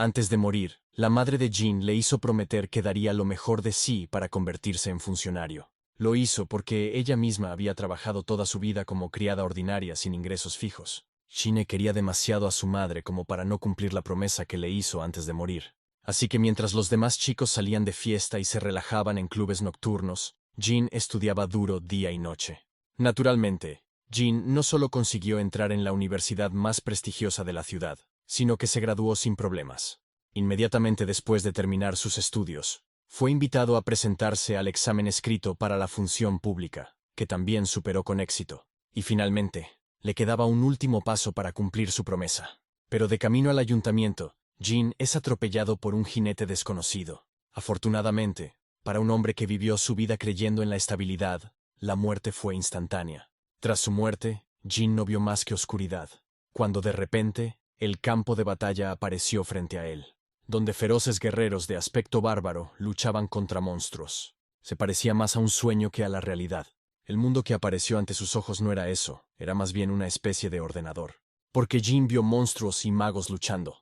Antes de morir, la madre de Jin le hizo prometer que daría lo mejor de sí para convertirse en funcionario. Lo hizo porque ella misma había trabajado toda su vida como criada ordinaria sin ingresos fijos. Shine quería demasiado a su madre como para no cumplir la promesa que le hizo antes de morir. Así que mientras los demás chicos salían de fiesta y se relajaban en clubes nocturnos, Jin estudiaba duro día y noche. Naturalmente, Jin no solo consiguió entrar en la universidad más prestigiosa de la ciudad, sino que se graduó sin problemas. Inmediatamente después de terminar sus estudios, fue invitado a presentarse al examen escrito para la función pública, que también superó con éxito. Y finalmente, le quedaba un último paso para cumplir su promesa. Pero de camino al ayuntamiento, Jin es atropellado por un jinete desconocido. Afortunadamente, para un hombre que vivió su vida creyendo en la estabilidad, la muerte fue instantánea. Tras su muerte, Jin no vio más que oscuridad, cuando de repente, el campo de batalla apareció frente a él, donde feroces guerreros de aspecto bárbaro luchaban contra monstruos. Se parecía más a un sueño que a la realidad. El mundo que apareció ante sus ojos no era eso, era más bien una especie de ordenador. Porque Jin vio monstruos y magos luchando.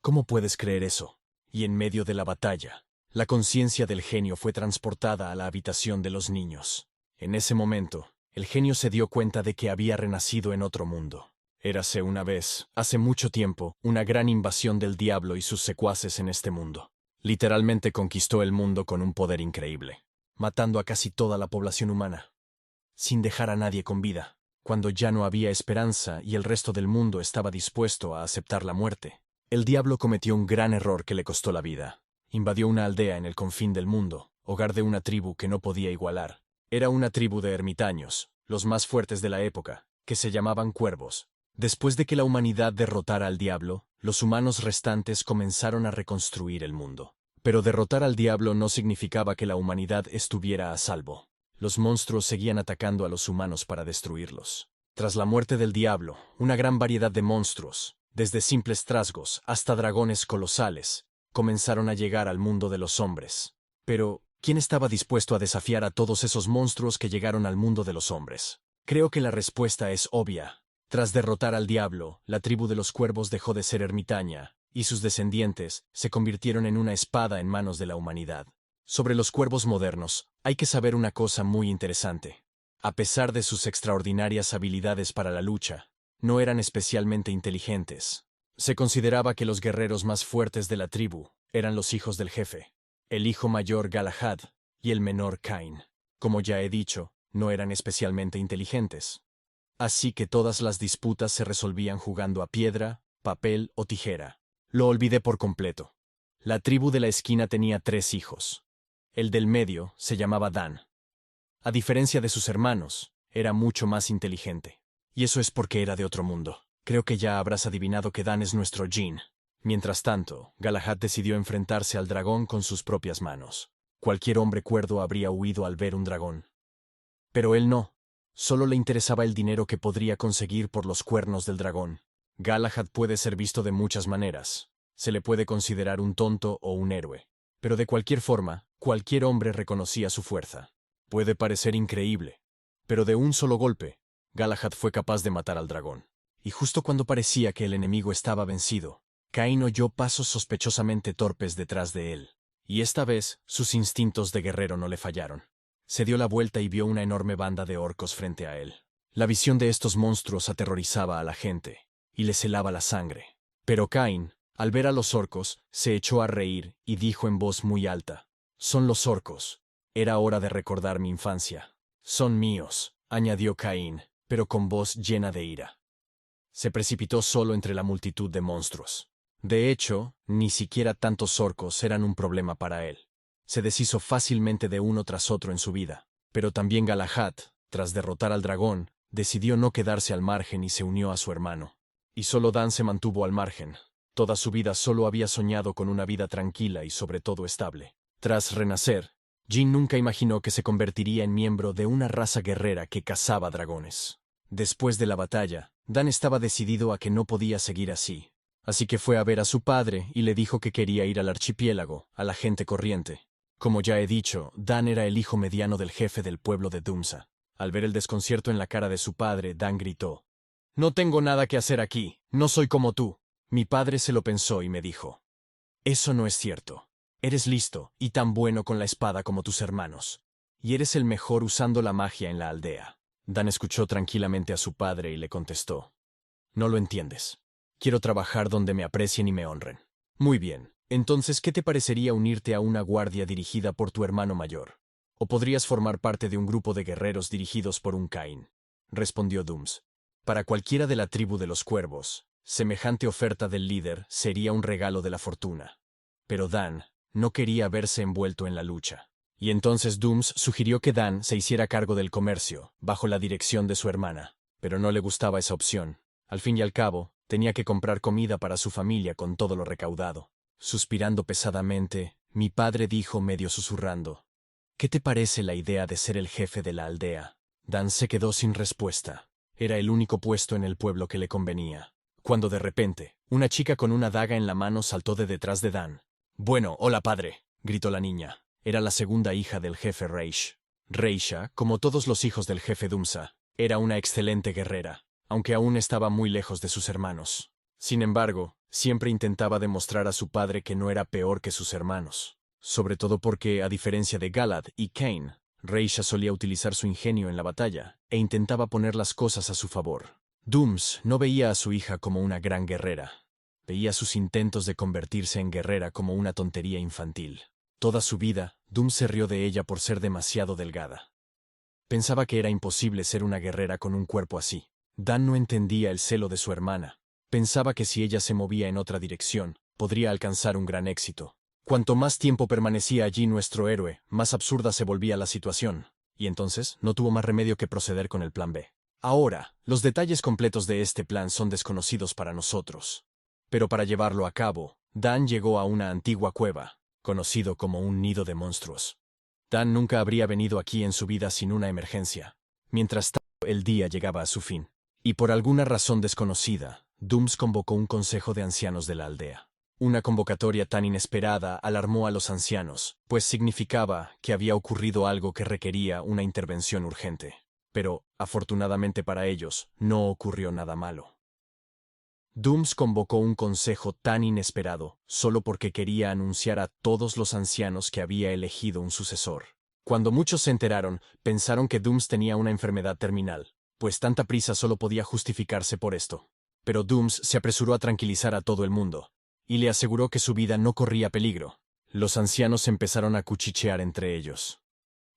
¿Cómo puedes creer eso? Y en medio de la batalla, la conciencia del genio fue transportada a la habitación de los niños. En ese momento, el genio se dio cuenta de que había renacido en otro mundo. Érase una vez, hace mucho tiempo, una gran invasión del diablo y sus secuaces en este mundo. Literalmente conquistó el mundo con un poder increíble, matando a casi toda la población humana, sin dejar a nadie con vida, cuando ya no había esperanza y el resto del mundo estaba dispuesto a aceptar la muerte. El diablo cometió un gran error que le costó la vida. Invadió una aldea en el confín del mundo, hogar de una tribu que no podía igualar. Era una tribu de ermitaños, los más fuertes de la época, que se llamaban cuervos. Después de que la humanidad derrotara al diablo, los humanos restantes comenzaron a reconstruir el mundo. Pero derrotar al diablo no significaba que la humanidad estuviera a salvo. Los monstruos seguían atacando a los humanos para destruirlos. Tras la muerte del diablo, una gran variedad de monstruos, desde simples trasgos hasta dragones colosales, comenzaron a llegar al mundo de los hombres. Pero, ¿quién estaba dispuesto a desafiar a todos esos monstruos que llegaron al mundo de los hombres? Creo que la respuesta es obvia. Tras derrotar al diablo, la tribu de los cuervos dejó de ser ermitaña, y sus descendientes se convirtieron en una espada en manos de la humanidad. Sobre los cuervos modernos, hay que saber una cosa muy interesante. A pesar de sus extraordinarias habilidades para la lucha, no eran especialmente inteligentes. Se consideraba que los guerreros más fuertes de la tribu eran los hijos del jefe, el hijo mayor Galahad y el menor Cain. Como ya he dicho, no eran especialmente inteligentes. Así que todas las disputas se resolvían jugando a piedra, papel o tijera. Lo olvidé por completo. La tribu de la esquina tenía 3 hijos. El del medio se llamaba Dan. A diferencia de sus hermanos, era mucho más inteligente. Y eso es porque era de otro mundo. Creo que ya habrás adivinado que Dan es nuestro Jin. Mientras tanto, Galahad decidió enfrentarse al dragón con sus propias manos. Cualquier hombre cuerdo habría huido al ver un dragón. Pero él no. Solo le interesaba el dinero que podría conseguir por los cuernos del dragón. Galahad puede ser visto de muchas maneras. Se le puede considerar un tonto o un héroe. Pero de cualquier forma, cualquier hombre reconocía su fuerza. Puede parecer increíble, pero de un solo golpe, Galahad fue capaz de matar al dragón. Y justo cuando parecía que el enemigo estaba vencido, Cain oyó pasos sospechosamente torpes detrás de él. Y esta vez, sus instintos de guerrero no le fallaron. Se dio la vuelta y vio una enorme banda de orcos frente a él. La visión de estos monstruos aterrorizaba a la gente, y les helaba la sangre. Pero Cain, al ver a los orcos, se echó a reír y dijo en voz muy alta: «Son los orcos. Era hora de recordar mi infancia». «Son míos», añadió Caín, pero con voz llena de ira. Se precipitó solo entre la multitud de monstruos. De hecho, ni siquiera tantos orcos eran un problema para él. Se deshizo fácilmente de uno tras otro en su vida. Pero también Galahad, tras derrotar al dragón, decidió no quedarse al margen y se unió a su hermano. Y solo Dan se mantuvo al margen. Toda su vida solo había soñado con una vida tranquila y sobre todo estable. Tras renacer, Jin nunca imaginó que se convertiría en miembro de una raza guerrera que cazaba dragones. Después de la batalla, Dan estaba decidido a que no podía seguir así. Así que fue a ver a su padre y le dijo que quería ir al archipiélago, a la gente corriente. Como ya he dicho, Dan era el hijo mediano del jefe del pueblo de Dumsa. Al ver el desconcierto en la cara de su padre, Dan gritó: «No tengo nada que hacer aquí, no soy como tú». Mi padre se lo pensó y me dijo: Eso no es cierto. Eres listo y tan bueno con la espada como tus hermanos. Y eres el mejor usando la magia en la aldea. Dan escuchó tranquilamente a su padre y le contestó. No lo entiendes. Quiero trabajar donde me aprecien y me honren. Muy bien. Entonces, ¿qué te parecería unirte a una guardia dirigida por tu hermano mayor? ¿O podrías formar parte de un grupo de guerreros dirigidos por un Caín? Respondió Dooms. Para cualquiera de la tribu de los cuervos, semejante oferta del líder sería un regalo de la fortuna. Pero Dan no quería verse envuelto en la lucha. Y entonces Dooms sugirió que Dan se hiciera cargo del comercio, bajo la dirección de su hermana. Pero no le gustaba esa opción. Al fin y al cabo, tenía que comprar comida para su familia con todo lo recaudado. Suspirando pesadamente, mi padre dijo medio susurrando. ¿Qué te parece la idea de ser el jefe de la aldea? Dan se quedó sin respuesta. Era el único puesto en el pueblo que le convenía. Cuando de repente, una chica con una daga en la mano saltó de detrás de Dan. Bueno, hola padre, gritó la niña. Era la segunda hija del jefe Reish. Reisha, como todos los hijos del jefe Dumsa, era una excelente guerrera, aunque aún estaba muy lejos de sus hermanos. Sin embargo, siempre intentaba demostrar a su padre que no era peor que sus hermanos. Sobre todo porque, a diferencia de Galad y Cain, Reisha solía utilizar su ingenio en la batalla e intentaba poner las cosas a su favor. Dooms no veía a su hija como una gran guerrera. Veía sus intentos de convertirse en guerrera como una tontería infantil. Toda su vida, Dooms se rió de ella por ser demasiado delgada. Pensaba que era imposible ser una guerrera con un cuerpo así. Dan no entendía el celo de su hermana. Pensaba que si ella se movía en otra dirección, podría alcanzar un gran éxito. Cuanto más tiempo permanecía allí nuestro héroe, más absurda se volvía la situación. Y entonces no tuvo más remedio que proceder con el plan B. Ahora, los detalles completos de este plan son desconocidos para nosotros. Pero para llevarlo a cabo, Dan llegó a una antigua cueva, conocido como un nido de monstruos. Dan nunca habría venido aquí en su vida sin una emergencia. Mientras tanto, el día llegaba a su fin. Y por alguna razón desconocida, Dooms convocó un consejo de ancianos de la aldea. Una convocatoria tan inesperada alarmó a los ancianos, pues significaba que había ocurrido algo que requería una intervención urgente. Pero, afortunadamente para ellos, no ocurrió nada malo. Dooms convocó un consejo tan inesperado solo porque quería anunciar a todos los ancianos que había elegido un sucesor. Cuando muchos se enteraron, pensaron que Dooms tenía una enfermedad terminal, pues tanta prisa solo podía justificarse por esto. Pero Dooms se apresuró a tranquilizar a todo el mundo, y le aseguró que su vida no corría peligro. Los ancianos empezaron a cuchichear entre ellos.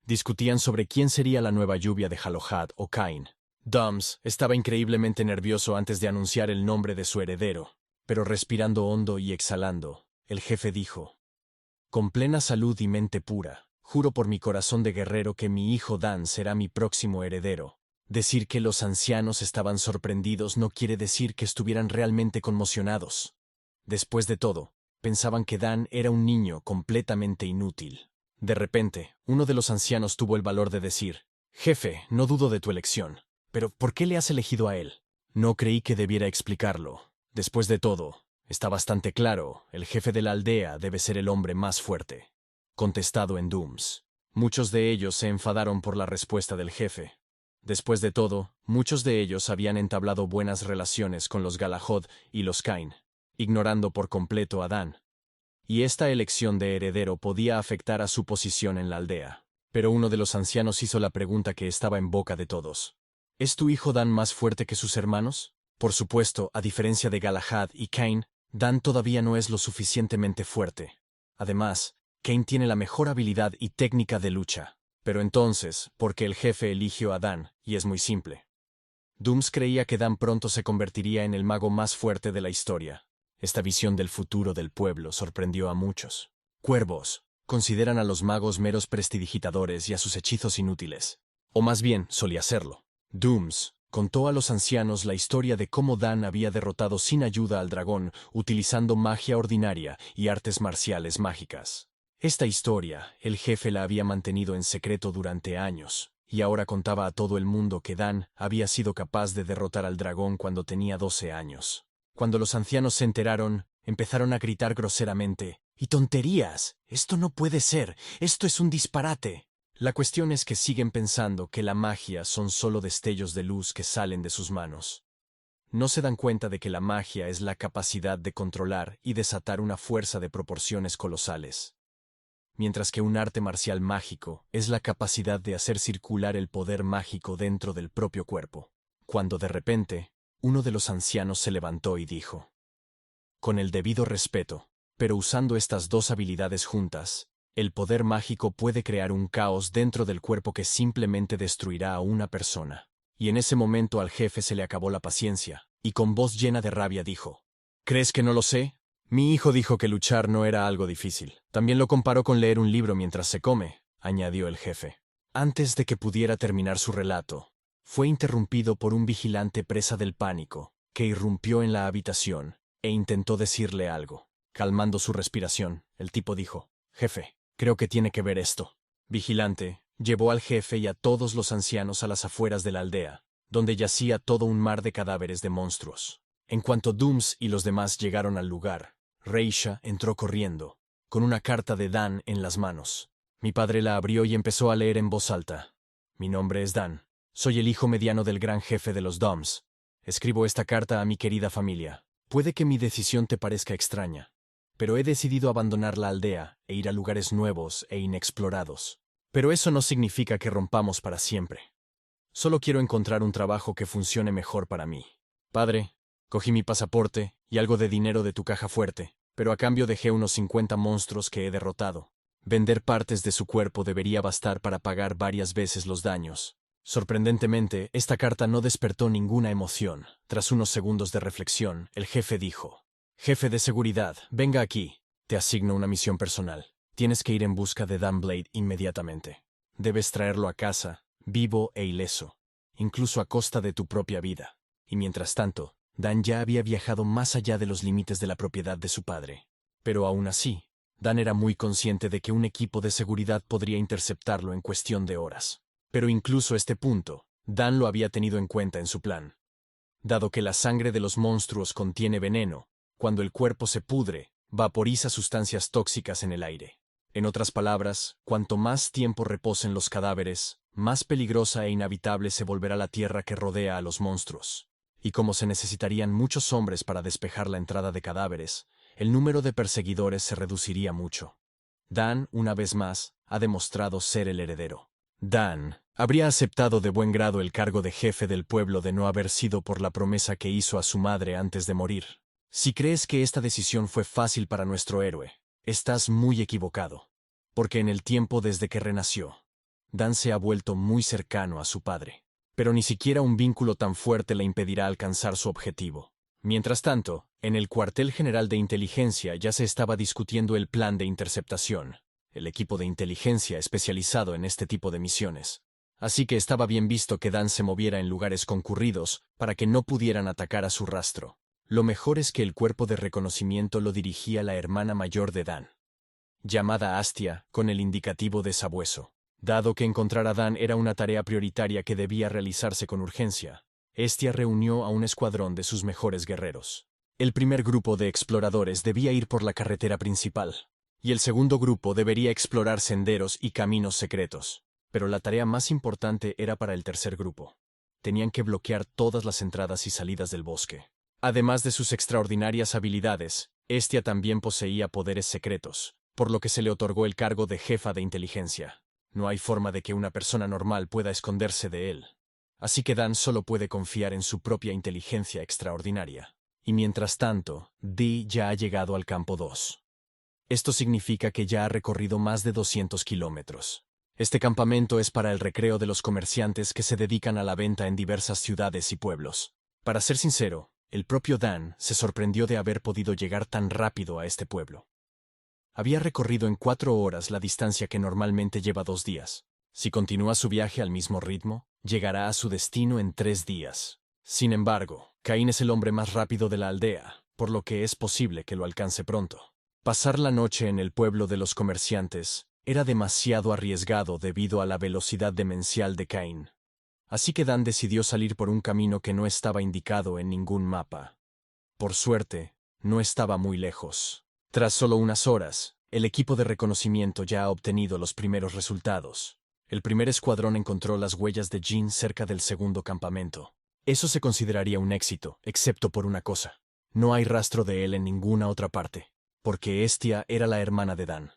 Discutían sobre quién sería la nueva lluvia de Jalojad o Cain. Dooms estaba increíblemente nervioso antes de anunciar el nombre de su heredero, pero respirando hondo y exhalando, el jefe dijo: Con plena salud y mente pura, juro por mi corazón de guerrero que mi hijo Dan será mi próximo heredero. Decir que los ancianos estaban sorprendidos no quiere decir que estuvieran realmente conmocionados. Después de todo, pensaban que Dan era un niño completamente inútil. De repente, uno de los ancianos tuvo el valor de decir: Jefe, no dudo de tu elección. Pero, ¿por qué le has elegido a él? No creí que debiera explicarlo. Después de todo, está bastante claro, el jefe de la aldea debe ser el hombre más fuerte. Contestado en Dooms. Muchos de ellos se enfadaron por la respuesta del jefe. Después de todo, muchos de ellos habían entablado buenas relaciones con los Galahad y los Cain, ignorando por completo a Dan. Y esta elección de heredero podía afectar a su posición en la aldea. Pero uno de los ancianos hizo la pregunta que estaba en boca de todos. ¿Es tu hijo Dan más fuerte que sus hermanos? Por supuesto, a diferencia de Galahad y Cain, Dan todavía no es lo suficientemente fuerte. Además, Cain tiene la mejor habilidad y técnica de lucha. Pero entonces, ¿por qué el jefe eligió a Dan? Y es muy simple. Dooms creía que Dan pronto se convertiría en el mago más fuerte de la historia. Esta visión del futuro del pueblo sorprendió a muchos. Cuervos consideran a los magos meros prestidigitadores y a sus hechizos inútiles. O más bien, solía serlo. Dooms contó a los ancianos la historia de cómo Dan había derrotado sin ayuda al dragón utilizando magia ordinaria y artes marciales mágicas. Esta historia, el jefe la había mantenido en secreto durante años, y ahora contaba a todo el mundo que Dan había sido capaz de derrotar al dragón cuando tenía 12 años. Cuando los ancianos se enteraron, empezaron a gritar groseramente: ¡Y tonterías! ¡Esto no puede ser! ¡Esto es un disparate! La cuestión es que siguen pensando que la magia son solo destellos de luz que salen de sus manos. No se dan cuenta de que la magia es la capacidad de controlar y desatar una fuerza de proporciones colosales, mientras que un arte marcial mágico es la capacidad de hacer circular el poder mágico dentro del propio cuerpo. Cuando de repente, uno de los ancianos se levantó y dijo: con el debido respeto, pero usando estas dos habilidades juntas, el poder mágico puede crear un caos dentro del cuerpo que simplemente destruirá a una persona. Y en ese momento al jefe se le acabó la paciencia, y con voz llena de rabia dijo: ¿crees que no lo sé? Mi hijo dijo que luchar no era algo difícil. También lo comparó con leer un libro mientras se come, añadió el jefe. Antes de que pudiera terminar su relato, fue interrumpido por un vigilante presa del pánico, que irrumpió en la habitación e intentó decirle algo. Calmando su respiración, el tipo dijo: jefe, creo que tiene que ver esto. Vigilante llevó al jefe y a todos los ancianos a las afueras de la aldea, donde yacía todo un mar de cadáveres de monstruos. En cuanto Dooms y los demás llegaron al lugar, Reisha entró corriendo, con una carta de Dan en las manos. Mi padre la abrió y empezó a leer en voz alta. Mi nombre es Dan. Soy el hijo mediano del gran jefe de los Dooms. Escribo esta carta a mi querida familia. Puede que mi decisión te parezca extraña, pero he decidido abandonar la aldea e ir a lugares nuevos e inexplorados. Pero eso no significa que rompamos para siempre. Solo quiero encontrar un trabajo que funcione mejor para mí. Padre, cogí mi pasaporte y algo de dinero de tu caja fuerte, pero a cambio dejé unos 50 monstruos que he derrotado. Vender partes de su cuerpo debería bastar para pagar varias veces los daños. Sorprendentemente, esta carta no despertó ninguna emoción. Tras unos segundos de reflexión, el jefe dijo: jefe de seguridad, venga aquí. Te asigno una misión personal. Tienes que ir en busca de Dan Blade inmediatamente. Debes traerlo a casa, vivo e ileso, incluso a costa de tu propia vida. Y mientras tanto, Dan ya había viajado más allá de los límites de la propiedad de su padre. Pero aún así, Dan era muy consciente de que un equipo de seguridad podría interceptarlo en cuestión de horas. Pero incluso este punto, Dan lo había tenido en cuenta en su plan. Dado que la sangre de los monstruos contiene veneno, cuando el cuerpo se pudre, vaporiza sustancias tóxicas en el aire. En otras palabras, cuanto más tiempo reposen los cadáveres, más peligrosa e inhabitable se volverá la tierra que rodea a los monstruos. Y como se necesitarían muchos hombres para despejar la entrada de cadáveres, el número de perseguidores se reduciría mucho. Dan, una vez más, ha demostrado ser el heredero. Dan habría aceptado de buen grado el cargo de jefe del pueblo de no haber sido por la promesa que hizo a su madre antes de morir. Si crees que esta decisión fue fácil para nuestro héroe, estás muy equivocado, porque en el tiempo desde que renació, Dan se ha vuelto muy cercano a su padre, pero ni siquiera un vínculo tan fuerte le impedirá alcanzar su objetivo. Mientras tanto, en el cuartel general de inteligencia ya se estaba discutiendo el plan de interceptación, el equipo de inteligencia especializado en este tipo de misiones. Así que estaba bien visto que Dan se moviera en lugares concurridos para que no pudieran atacar a su rastro. Lo mejor es que el cuerpo de reconocimiento lo dirigía la hermana mayor de Dan, llamada Astia, con el indicativo de sabueso. Dado que encontrar a Dan era una tarea prioritaria que debía realizarse con urgencia, Astia reunió a un escuadrón de sus mejores guerreros. El primer grupo de exploradores debía ir por la carretera principal, y el segundo grupo debería explorar senderos y caminos secretos. Pero la tarea más importante era para el tercer grupo. Tenían que bloquear todas las entradas y salidas del bosque. Además de sus extraordinarias habilidades, Astia también poseía poderes secretos, por lo que se le otorgó el cargo de jefa de inteligencia. No hay forma de que una persona normal pueda esconderse de él. Así que Dan solo puede confiar en su propia inteligencia extraordinaria. Y mientras tanto, Dee ya ha llegado al campo 2. Esto significa que ya ha recorrido más de 200 kilómetros. Este campamento es para el recreo de los comerciantes que se dedican a la venta en diversas ciudades y pueblos. Para ser sincero, el propio Dan se sorprendió de haber podido llegar tan rápido a este pueblo. Había recorrido en 4 horas la distancia que normalmente lleva 2 días. Si continúa su viaje al mismo ritmo, llegará a su destino en 3 días. Sin embargo, Caín es el hombre más rápido de la aldea, por lo que es posible que lo alcance pronto. Pasar la noche en el pueblo de los comerciantes era demasiado arriesgado debido a la velocidad demencial de Caín. Así que Dan decidió salir por un camino que no estaba indicado en ningún mapa. Por suerte, no estaba muy lejos. Tras solo unas horas, el equipo de reconocimiento ya ha obtenido los primeros resultados. El primer escuadrón encontró las huellas de Jean cerca del segundo campamento. Eso se consideraría un éxito, excepto por una cosa. No hay rastro de él en ninguna otra parte, porque Hestia era la hermana de Dan.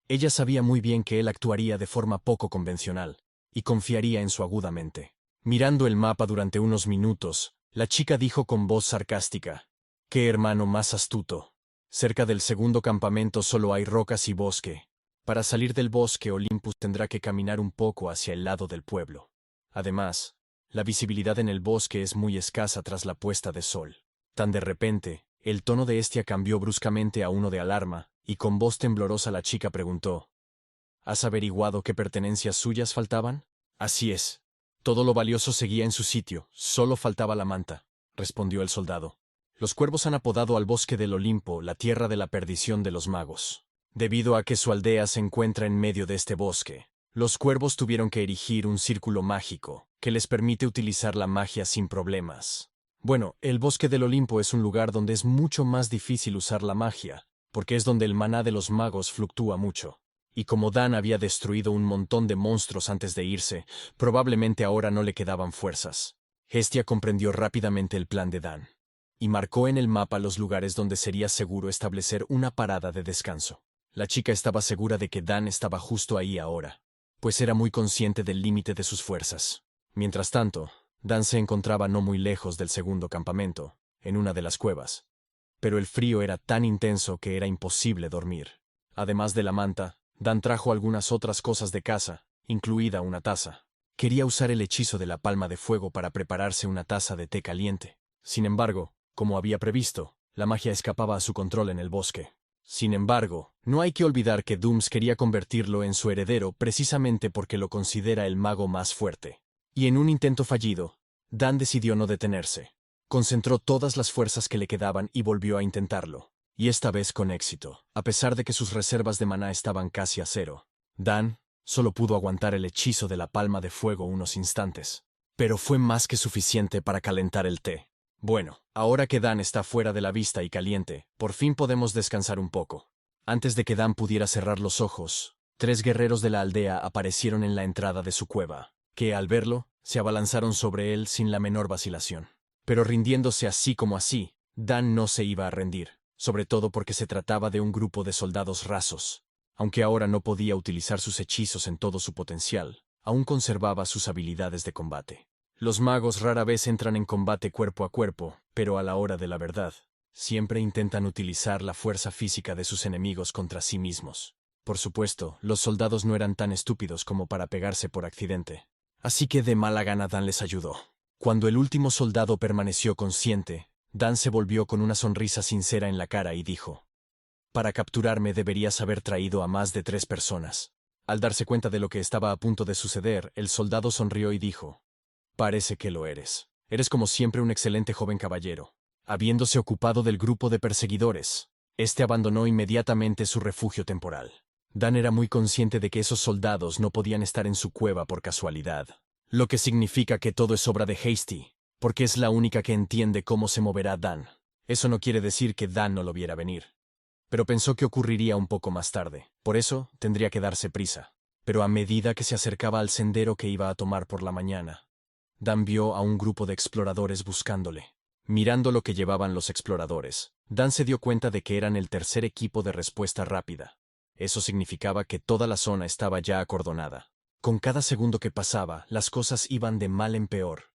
Ella sabía muy bien que él actuaría de forma poco convencional, y confiaría en su aguda mente. Mirando el mapa durante unos minutos, la chica dijo con voz sarcástica: «¡Qué hermano más astuto! Cerca del segundo campamento solo hay rocas y bosque. Para salir del bosque, Olympus tendrá que caminar un poco hacia el lado del pueblo. Además, la visibilidad en el bosque es muy escasa tras la puesta de sol». Tan de repente, el tono de Hestia cambió bruscamente a uno de alarma, y con voz temblorosa la chica preguntó: «¿Has averiguado qué pertenencias suyas faltaban?» «Así es. Todo lo valioso seguía en su sitio, solo faltaba la manta», respondió el soldado. «Los cuervos han apodado al bosque del Olimpo la tierra de la perdición de los magos. Debido a que su aldea se encuentra en medio de este bosque, los cuervos tuvieron que erigir un círculo mágico que les permite utilizar la magia sin problemas. Bueno, el bosque del Olimpo es un lugar donde es mucho más difícil usar la magia, porque es donde el maná de los magos fluctúa mucho. Y como Dan había destruido un montón de monstruos antes de irse, probablemente ahora no le quedaban fuerzas». Hestia comprendió rápidamente el plan de Dan, y marcó en el mapa los lugares donde sería seguro establecer una parada de descanso. La chica estaba segura de que Dan estaba justo ahí ahora, pues era muy consciente del límite de sus fuerzas. Mientras tanto, Dan se encontraba no muy lejos del segundo campamento, en una de las cuevas. Pero el frío era tan intenso que era imposible dormir. Además de la manta, Dan trajo algunas otras cosas de casa, incluida una taza. Quería usar el hechizo de la palma de fuego para prepararse una taza de té caliente. Sin embargo, como había previsto, la magia escapaba a su control en el bosque. Sin embargo, no hay que olvidar que Dooms quería convertirlo en su heredero precisamente porque lo considera el mago más fuerte. Y en un intento fallido, Dan decidió no detenerse. Concentró todas las fuerzas que le quedaban y volvió a intentarlo. Y esta vez con éxito, a pesar de que sus reservas de maná estaban casi a cero. Dan solo pudo aguantar el hechizo de la palma de fuego unos instantes. Pero fue más que suficiente para calentar el té. Bueno, ahora que Dan está fuera de la vista y caliente, por fin podemos descansar un poco. Antes de que Dan pudiera cerrar los ojos, 3 guerreros de la aldea aparecieron en la entrada de su cueva, que, al verlo, se abalanzaron sobre él sin la menor vacilación. Pero rindiéndose así como así, Dan no se iba a rendir, sobre todo porque se trataba de un grupo de soldados rasos. Aunque ahora no podía utilizar sus hechizos en todo su potencial, aún conservaba sus habilidades de combate. Los magos rara vez entran en combate cuerpo a cuerpo, pero a la hora de la verdad, siempre intentan utilizar la fuerza física de sus enemigos contra sí mismos. Por supuesto, los soldados no eran tan estúpidos como para pegarse por accidente. Así que de mala gana Dan les ayudó. Cuando el último soldado permaneció consciente, Dan se volvió con una sonrisa sincera en la cara y dijo: «Para capturarme deberías haber traído a más de 3 personas». Al darse cuenta de lo que estaba a punto de suceder, el soldado sonrió y dijo: «Parece que lo eres. Eres como siempre un excelente joven caballero». Habiéndose ocupado del grupo de perseguidores, este abandonó inmediatamente su refugio temporal. Dan era muy consciente de que esos soldados no podían estar en su cueva por casualidad, lo que significa que todo es obra de Hasty, porque es la única que entiende cómo se moverá Dan. Eso no quiere decir que Dan no lo viera venir, pero pensó que ocurriría un poco más tarde, por eso tendría que darse prisa. Pero a medida que se acercaba al sendero que iba a tomar por la mañana, Dan vio a un grupo de exploradores buscándole. Mirando lo que llevaban los exploradores, Dan se dio cuenta de que eran el tercer equipo de respuesta rápida. Eso significaba que toda la zona estaba ya acordonada. Con cada segundo que pasaba, las cosas iban de mal en peor.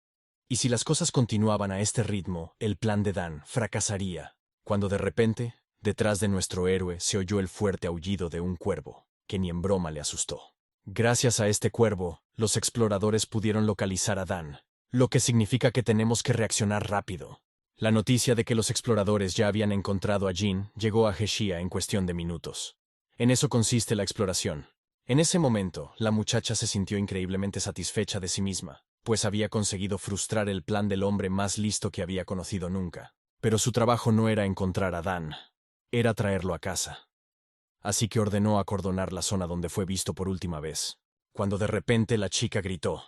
Y si las cosas continuaban a este ritmo, el plan de Dan fracasaría. Cuando de repente, detrás de nuestro héroe se oyó el fuerte aullido de un cuervo, que ni en broma le asustó. Gracias a este cuervo, los exploradores pudieron localizar a Dan, lo que significa que tenemos que reaccionar rápido. La noticia de que los exploradores ya habían encontrado a Jean llegó a Heshia en cuestión de minutos. En eso consiste la exploración. En ese momento, la muchacha se sintió increíblemente satisfecha de sí misma, pues había conseguido frustrar el plan del hombre más listo que había conocido nunca. Pero su trabajo no era encontrar a Dan, era traerlo a casa. Así que ordenó acordonar la zona donde fue visto por última vez, cuando de repente la chica gritó: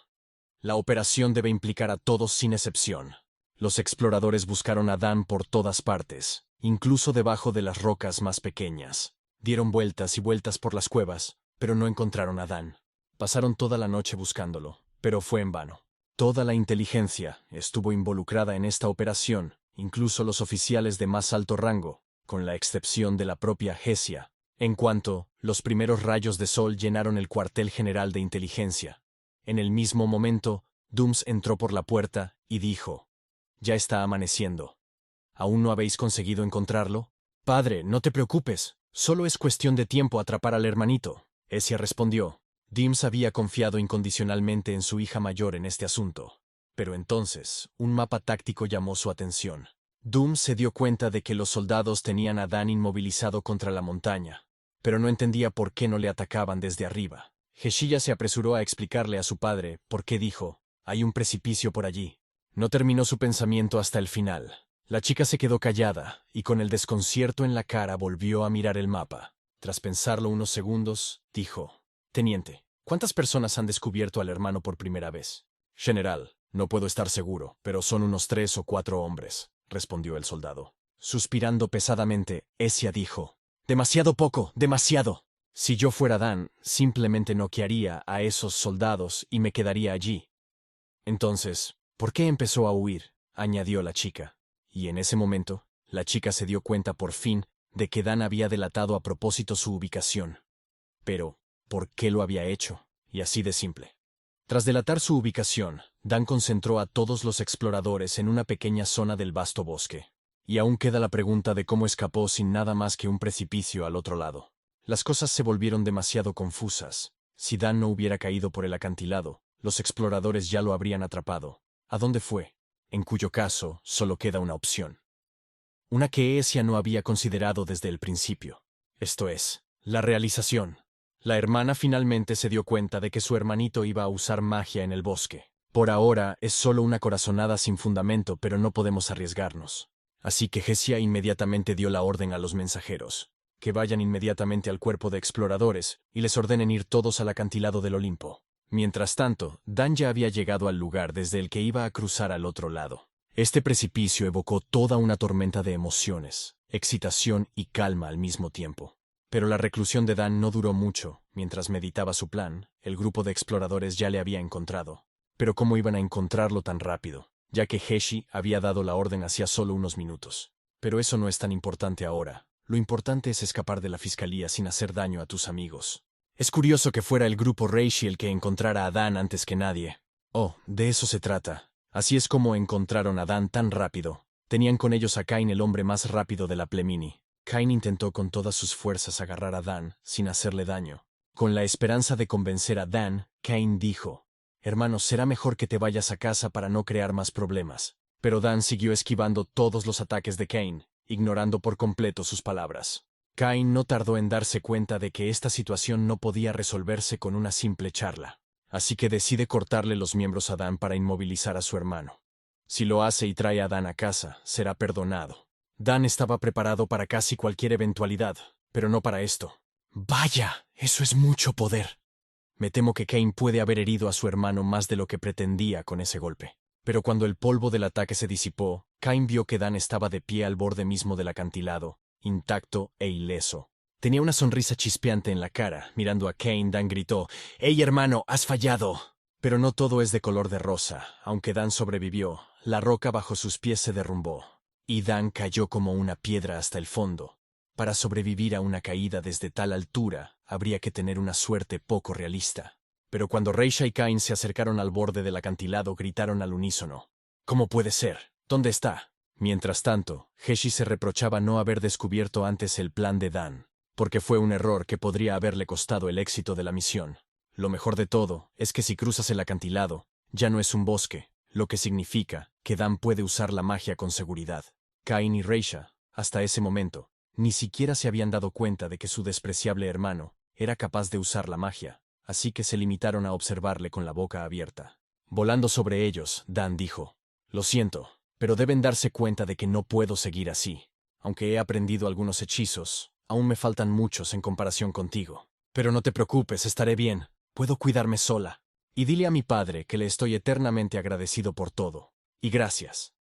«La operación debe implicar a todos sin excepción». Los exploradores buscaron a Dan por todas partes, incluso debajo de las rocas más pequeñas. Dieron vueltas y vueltas por las cuevas, pero no encontraron a Dan. Pasaron toda la noche buscándolo, pero fue en vano. Toda la inteligencia estuvo involucrada en esta operación, incluso los oficiales de más alto rango, con la excepción de la propia Hesia. En cuanto los primeros rayos de sol llenaron el cuartel general de inteligencia. En el mismo momento, Dooms entró por la puerta y dijo: «Ya está amaneciendo. ¿Aún no habéis conseguido encontrarlo?» «Padre, no te preocupes. Solo es cuestión de tiempo atrapar al hermanito», Hesia respondió. Dooms había confiado incondicionalmente en su hija mayor en este asunto. Pero entonces, un mapa táctico llamó su atención. Dooms se dio cuenta de que los soldados tenían a Dan inmovilizado contra la montaña, pero no entendía por qué no le atacaban desde arriba. Heshiya se apresuró a explicarle a su padre por qué dijo: «Hay un precipicio por allí». No terminó su pensamiento hasta el final. La chica se quedó callada y con el desconcierto en la cara volvió a mirar el mapa. Tras pensarlo unos segundos, dijo: «Teniente, ¿cuántas personas han descubierto al hermano por primera vez?» «General, no puedo estar seguro, pero son unos 3 o 4 hombres», respondió el soldado. Suspirando pesadamente, Hesia dijo: «Demasiado poco, demasiado. Si yo fuera Dan, simplemente noquearía a esos soldados y me quedaría allí». «Entonces, ¿por qué empezó a huir?», añadió la chica. Y en ese momento, la chica se dio cuenta por fin de que Dan había delatado a propósito su ubicación. Pero, ¿por qué lo había hecho? Y así de simple. Tras delatar su ubicación, Dan concentró a todos los exploradores en una pequeña zona del vasto bosque. Y aún queda la pregunta de cómo escapó sin nada más que un precipicio al otro lado. Las cosas se volvieron demasiado confusas. Si Dan no hubiera caído por el acantilado, los exploradores ya lo habrían atrapado. ¿A dónde fue? En cuyo caso, solo queda una opción. Una que Hesia no había considerado desde el principio. Esto es, la realización. La hermana finalmente se dio cuenta de que su hermanito iba a usar magia en el bosque. Por ahora es solo una corazonada sin fundamento, pero no podemos arriesgarnos. Así que Hesia inmediatamente dio la orden a los mensajeros: que vayan inmediatamente al cuerpo de exploradores y les ordenen ir todos al acantilado del Olimpo. Mientras tanto, Dan ya había llegado al lugar desde el que iba a cruzar al otro lado. Este precipicio evocó toda una tormenta de emociones, excitación y calma al mismo tiempo. Pero la reclusión de Dan no duró mucho. Mientras meditaba su plan, el grupo de exploradores ya le había encontrado. Pero ¿cómo iban a encontrarlo tan rápido? Ya que Heshi había dado la orden hacía solo unos minutos. Pero eso no es tan importante ahora. Lo importante es escapar de la fiscalía sin hacer daño a tus amigos. Es curioso que fuera el grupo Reishi el que encontrara a Dan antes que nadie. Oh, de eso se trata. Así es como encontraron a Dan tan rápido. Tenían con ellos a Kain, el hombre más rápido de la Plemini. Kain intentó con todas sus fuerzas agarrar a Dan sin hacerle daño. Con la esperanza de convencer a Dan, Kain dijo: «Hermano, será mejor que te vayas a casa para no crear más problemas». Pero Dan siguió esquivando todos los ataques de Kain, ignorando por completo sus palabras. Kain no tardó en darse cuenta de que esta situación no podía resolverse con una simple charla. Así que decide cortarle los miembros a Dan para inmovilizar a su hermano. Si lo hace y trae a Dan a casa, será perdonado. Dan estaba preparado para casi cualquier eventualidad, pero no para esto. «Vaya, eso es mucho poder». Me temo que Kain puede haber herido a su hermano más de lo que pretendía con ese golpe. Pero cuando el polvo del ataque se disipó, Kain vio que Dan estaba de pie al borde mismo del acantilado, intacto e ileso. Tenía una sonrisa chispeante en la cara. Mirando a Kain, Dan gritó: «¡Hey, hermano, has fallado!». Pero no todo es de color de rosa. Aunque Dan sobrevivió, la roca bajo sus pies se derrumbó, y Dan cayó como una piedra hasta el fondo. Para sobrevivir a una caída desde tal altura, habría que tener una suerte poco realista. Pero cuando Reisha y Kain se acercaron al borde del acantilado, gritaron al unísono: «¿Cómo puede ser? ¿Dónde está?». Mientras tanto, Heshi se reprochaba no haber descubierto antes el plan de Dan, porque fue un error que podría haberle costado el éxito de la misión. Lo mejor de todo es que si cruzas el acantilado, ya no es un bosque, lo que significa que Dan puede usar la magia con seguridad. Kain y Reisha, hasta ese momento, ni siquiera se habían dado cuenta de que su despreciable hermano era capaz de usar la magia, así que se limitaron a observarle con la boca abierta. Volando sobre ellos, Dan dijo: «Lo siento, pero deben darse cuenta de que no puedo seguir así. Aunque he aprendido algunos hechizos, aún me faltan muchos en comparación contigo. Pero no te preocupes, estaré bien. Puedo cuidarme sola. Y dile a mi padre que le estoy eternamente agradecido por todo. Y gracias».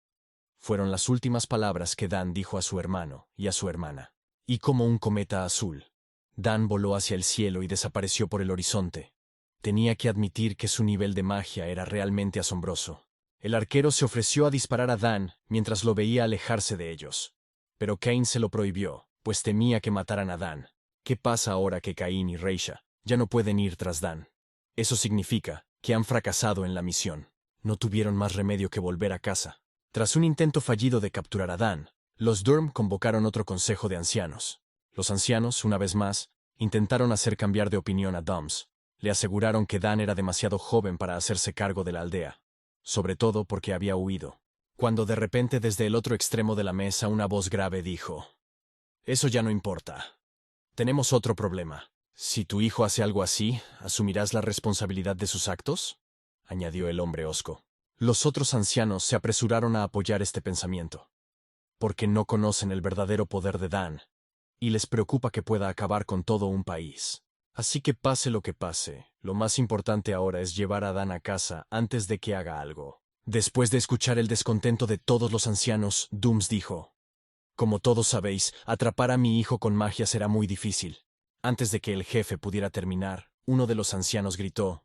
Fueron las últimas palabras que Dan dijo a su hermano y a su hermana. Y como un cometa azul, Dan voló hacia el cielo y desapareció por el horizonte. Tenía que admitir que su nivel de magia era realmente asombroso. El arquero se ofreció a disparar a Dan mientras lo veía alejarse de ellos. Pero Cain se lo prohibió, pues temía que mataran a Dan. ¿Qué pasa ahora que Cain y Reisha ya no pueden ir tras Dan? Eso significa que han fracasado en la misión. No tuvieron más remedio que volver a casa. Tras un intento fallido de capturar a Dan, los Durm convocaron otro consejo de ancianos. Los ancianos, una vez más, intentaron hacer cambiar de opinión a Dums. Le aseguraron que Dan era demasiado joven para hacerse cargo de la aldea, sobre todo porque había huido. Cuando de repente desde el otro extremo de la mesa una voz grave dijo: «Eso ya no importa. Tenemos otro problema. Si tu hijo hace algo así, ¿asumirás la responsabilidad de sus actos?», añadió el hombre hosco. Los otros ancianos se apresuraron a apoyar este pensamiento, porque no conocen el verdadero poder de Dan, y les preocupa que pueda acabar con todo un país. Así que pase lo que pase, lo más importante ahora es llevar a Dan a casa antes de que haga algo. Después de escuchar el descontento de todos los ancianos, Dums dijo: «Como todos sabéis, atrapar a mi hijo con magia será muy difícil». Antes de que el jefe pudiera terminar, uno de los ancianos gritó: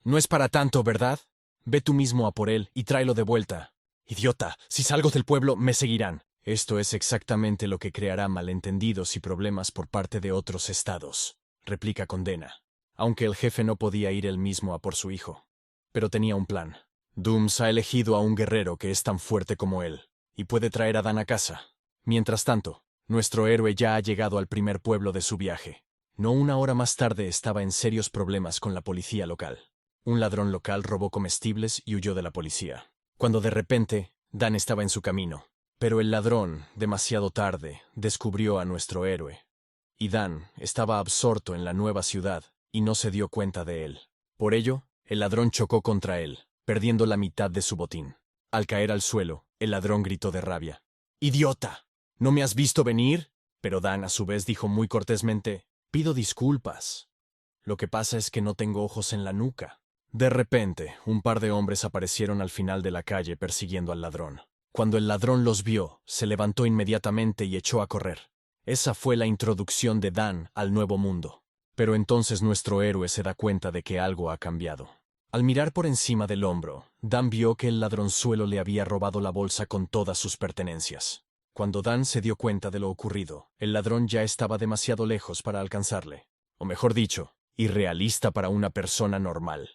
«No es para tanto, ¿verdad? Ve tú mismo a por él y tráelo de vuelta. Idiota, si salgo del pueblo, me seguirán». Esto es exactamente lo que creará malentendidos y problemas por parte de otros estados, replica Condena, aunque el jefe no podía ir él mismo a por su hijo. Pero tenía un plan. Dums ha elegido a un guerrero que es tan fuerte como él, y puede traer a Dan a casa. Mientras tanto, nuestro héroe ya ha llegado al primer pueblo de su viaje. No una hora más tarde estaba en serios problemas con la policía local. Un ladrón local robó comestibles y huyó de la policía, cuando de repente Dan estaba en su camino. Pero el ladrón, demasiado tarde, descubrió a nuestro héroe. Y Dan estaba absorto en la nueva ciudad y no se dio cuenta de él. Por ello, el ladrón chocó contra él, perdiendo la mitad de su botín. Al caer al suelo, el ladrón gritó de rabia: «¡Idiota! ¿No me has visto venir?». Pero Dan a su vez dijo muy cortésmente: «Pido disculpas. Lo que pasa es que no tengo ojos en la nuca». De repente, un par de hombres aparecieron al final de la calle persiguiendo al ladrón. Cuando el ladrón los vio, se levantó inmediatamente y echó a correr. Esa fue la introducción de Dan al nuevo mundo. Pero entonces nuestro héroe se da cuenta de que algo ha cambiado. Al mirar por encima del hombro, Dan vio que el ladronzuelo le había robado la bolsa con todas sus pertenencias. Cuando Dan se dio cuenta de lo ocurrido, el ladrón ya estaba demasiado lejos para alcanzarle. O mejor dicho, irrealista para una persona normal.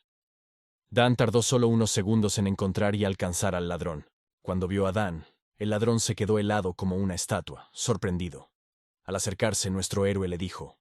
Dan tardó solo unos segundos en encontrar y alcanzar al ladrón. Cuando vio a Dan, el ladrón se quedó helado como una estatua, sorprendido. Al acercarse, nuestro héroe le dijo: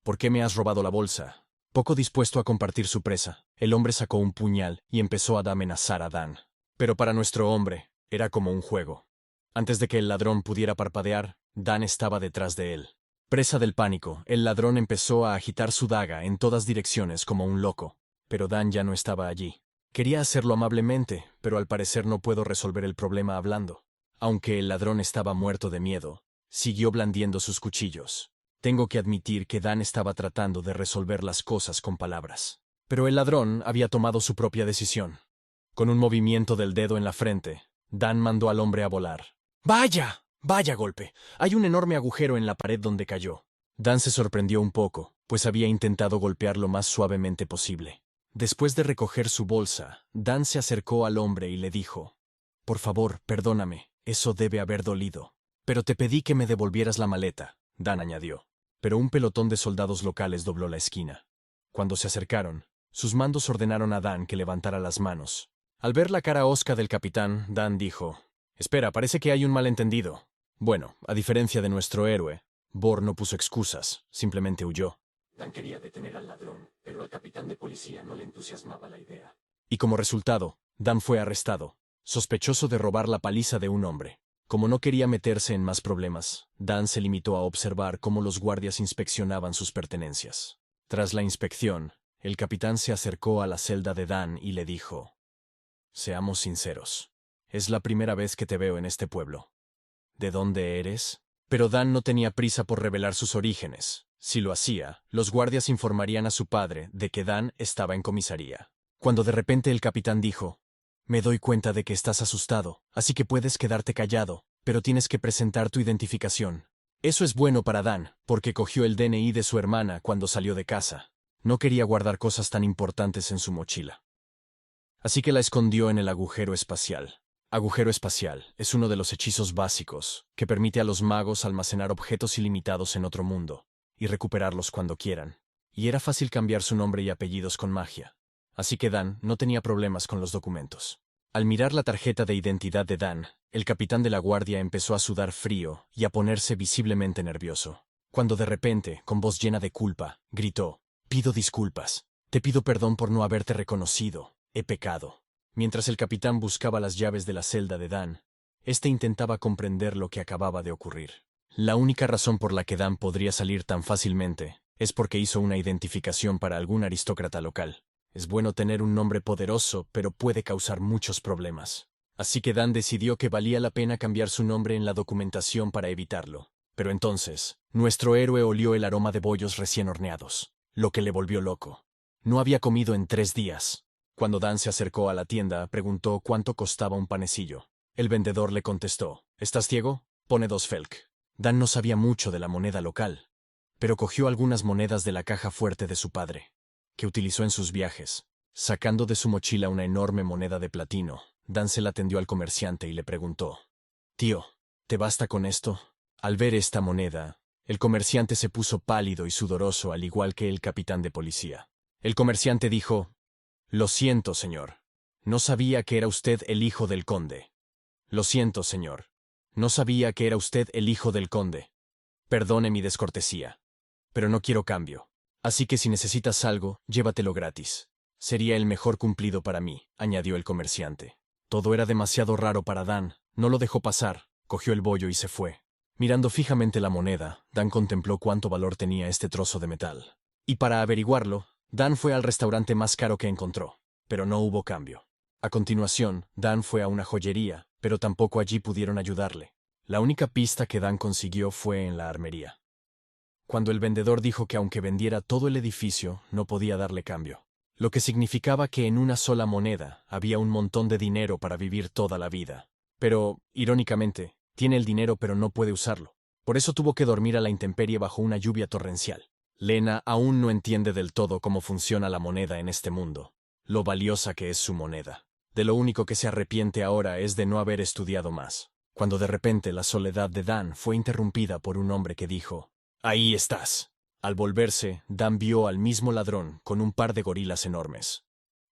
«¿Por qué me has robado la bolsa?». Poco dispuesto a compartir su presa, el hombre sacó un puñal y empezó a amenazar a Dan. Pero para nuestro hombre, era como un juego. Antes de que el ladrón pudiera parpadear, Dan estaba detrás de él. Presa del pánico, el ladrón empezó a agitar su daga en todas direcciones como un loco. Pero Dan ya no estaba allí. Quería hacerlo amablemente, pero al parecer no puedo resolver el problema hablando. Aunque el ladrón estaba muerto de miedo, siguió blandiendo sus cuchillos. Tengo que admitir que Dan estaba tratando de resolver las cosas con palabras. Pero el ladrón había tomado su propia decisión. Con un movimiento del dedo en la frente, Dan mandó al hombre a volar. ¡Vaya! ¡Vaya golpe! Hay un enorme agujero en la pared donde cayó. Dan se sorprendió un poco, pues había intentado golpear lo más suavemente posible. Después de recoger su bolsa, Dan se acercó al hombre y le dijo: «Por favor, perdóname, eso debe haber dolido. Pero te pedí que me devolvieras la maleta», Dan añadió. Pero un pelotón de soldados locales dobló la esquina. Cuando se acercaron, sus mandos ordenaron a Dan que levantara las manos. Al ver la cara hosca del capitán, Dan dijo: «Espera, parece que hay un malentendido». Bueno, a diferencia de nuestro héroe, Bor no puso excusas, simplemente huyó. Dan quería detener al ladrón, pero al capitán de policía no le entusiasmaba la idea. Y como resultado, Dan fue arrestado, sospechoso de robar la paliza de un hombre. Como no quería meterse en más problemas, Dan se limitó a observar cómo los guardias inspeccionaban sus pertenencias. Tras la inspección, el capitán se acercó a la celda de Dan y le dijo: «Seamos sinceros. Es la primera vez que te veo en este pueblo. ¿De dónde eres?». Pero Dan no tenía prisa por revelar sus orígenes. Si lo hacía, los guardias informarían a su padre de que Dan estaba en comisaría. Cuando de repente el capitán dijo: «Me doy cuenta de que estás asustado, así que puedes quedarte callado, pero tienes que presentar tu identificación». Eso es bueno para Dan, porque cogió el DNI de su hermana cuando salió de casa. No quería guardar cosas tan importantes en su mochila. Así que la escondió en el agujero espacial. Agujero espacial es uno de los hechizos básicos que permite a los magos almacenar objetos ilimitados en otro mundo y recuperarlos cuando quieran. Y era fácil cambiar su nombre y apellidos con magia. Así que Dan no tenía problemas con los documentos. Al mirar la tarjeta de identidad de Dan, el capitán de la guardia empezó a sudar frío y a ponerse visiblemente nervioso. Cuando de repente, con voz llena de culpa, gritó: «Pido disculpas. Te pido perdón por no haberte reconocido. He pecado». Mientras el capitán buscaba las llaves de la celda de Dan, este intentaba comprender lo que acababa de ocurrir. La única razón por la que Dan podría salir tan fácilmente es porque hizo una identificación para algún aristócrata local. Es bueno tener un nombre poderoso, pero puede causar muchos problemas. Así que Dan decidió que valía la pena cambiar su nombre en la documentación para evitarlo. Pero entonces, nuestro héroe olió el aroma de bollos recién horneados, lo que le volvió loco. No había comido en 3 días. Cuando Dan se acercó a la tienda, preguntó cuánto costaba un panecillo. El vendedor le contestó: «¿Estás ciego? Pone 2 felk». Dan no sabía mucho de la moneda local, pero cogió algunas monedas de la caja fuerte de su padre, que utilizó en sus viajes. Sacando de su mochila una enorme moneda de platino, Dan se la tendió al comerciante y le preguntó: «Tío, ¿te basta con esto?». Al ver esta moneda, el comerciante se puso pálido y sudoroso, al igual que el capitán de policía. El comerciante dijo: «Lo siento, señor. No sabía que era usted el hijo del conde». «Lo siento, señor. No sabía que era usted el hijo del conde. Perdone mi descortesía. Pero no quiero cambio. Así que si necesitas algo, llévatelo gratis. Sería el mejor cumplido para mí», añadió el comerciante. Todo era demasiado raro para Dan. No lo dejó pasar, cogió el bollo y se fue. Mirando fijamente la moneda, Dan contempló cuánto valor tenía este trozo de metal. Y para averiguarlo, Dan fue al restaurante más caro que encontró, pero no hubo cambio. A continuación, Dan fue a una joyería, pero tampoco allí pudieron ayudarle. La única pista que Dan consiguió fue en la armería, cuando el vendedor dijo que aunque vendiera todo el edificio, no podía darle cambio, lo que significaba que en una sola moneda había un montón de dinero para vivir toda la vida. Pero, irónicamente, tiene el dinero pero no puede usarlo. Por eso tuvo que dormir a la intemperie bajo una lluvia torrencial. Lena aún no entiende del todo cómo funciona la moneda en este mundo, lo valiosa que es su moneda. De lo único que se arrepiente ahora es de no haber estudiado más. Cuando de repente la soledad de Dan fue interrumpida por un hombre que dijo: «Ahí estás». Al volverse, Dan vio al mismo ladrón con un par de gorilas enormes.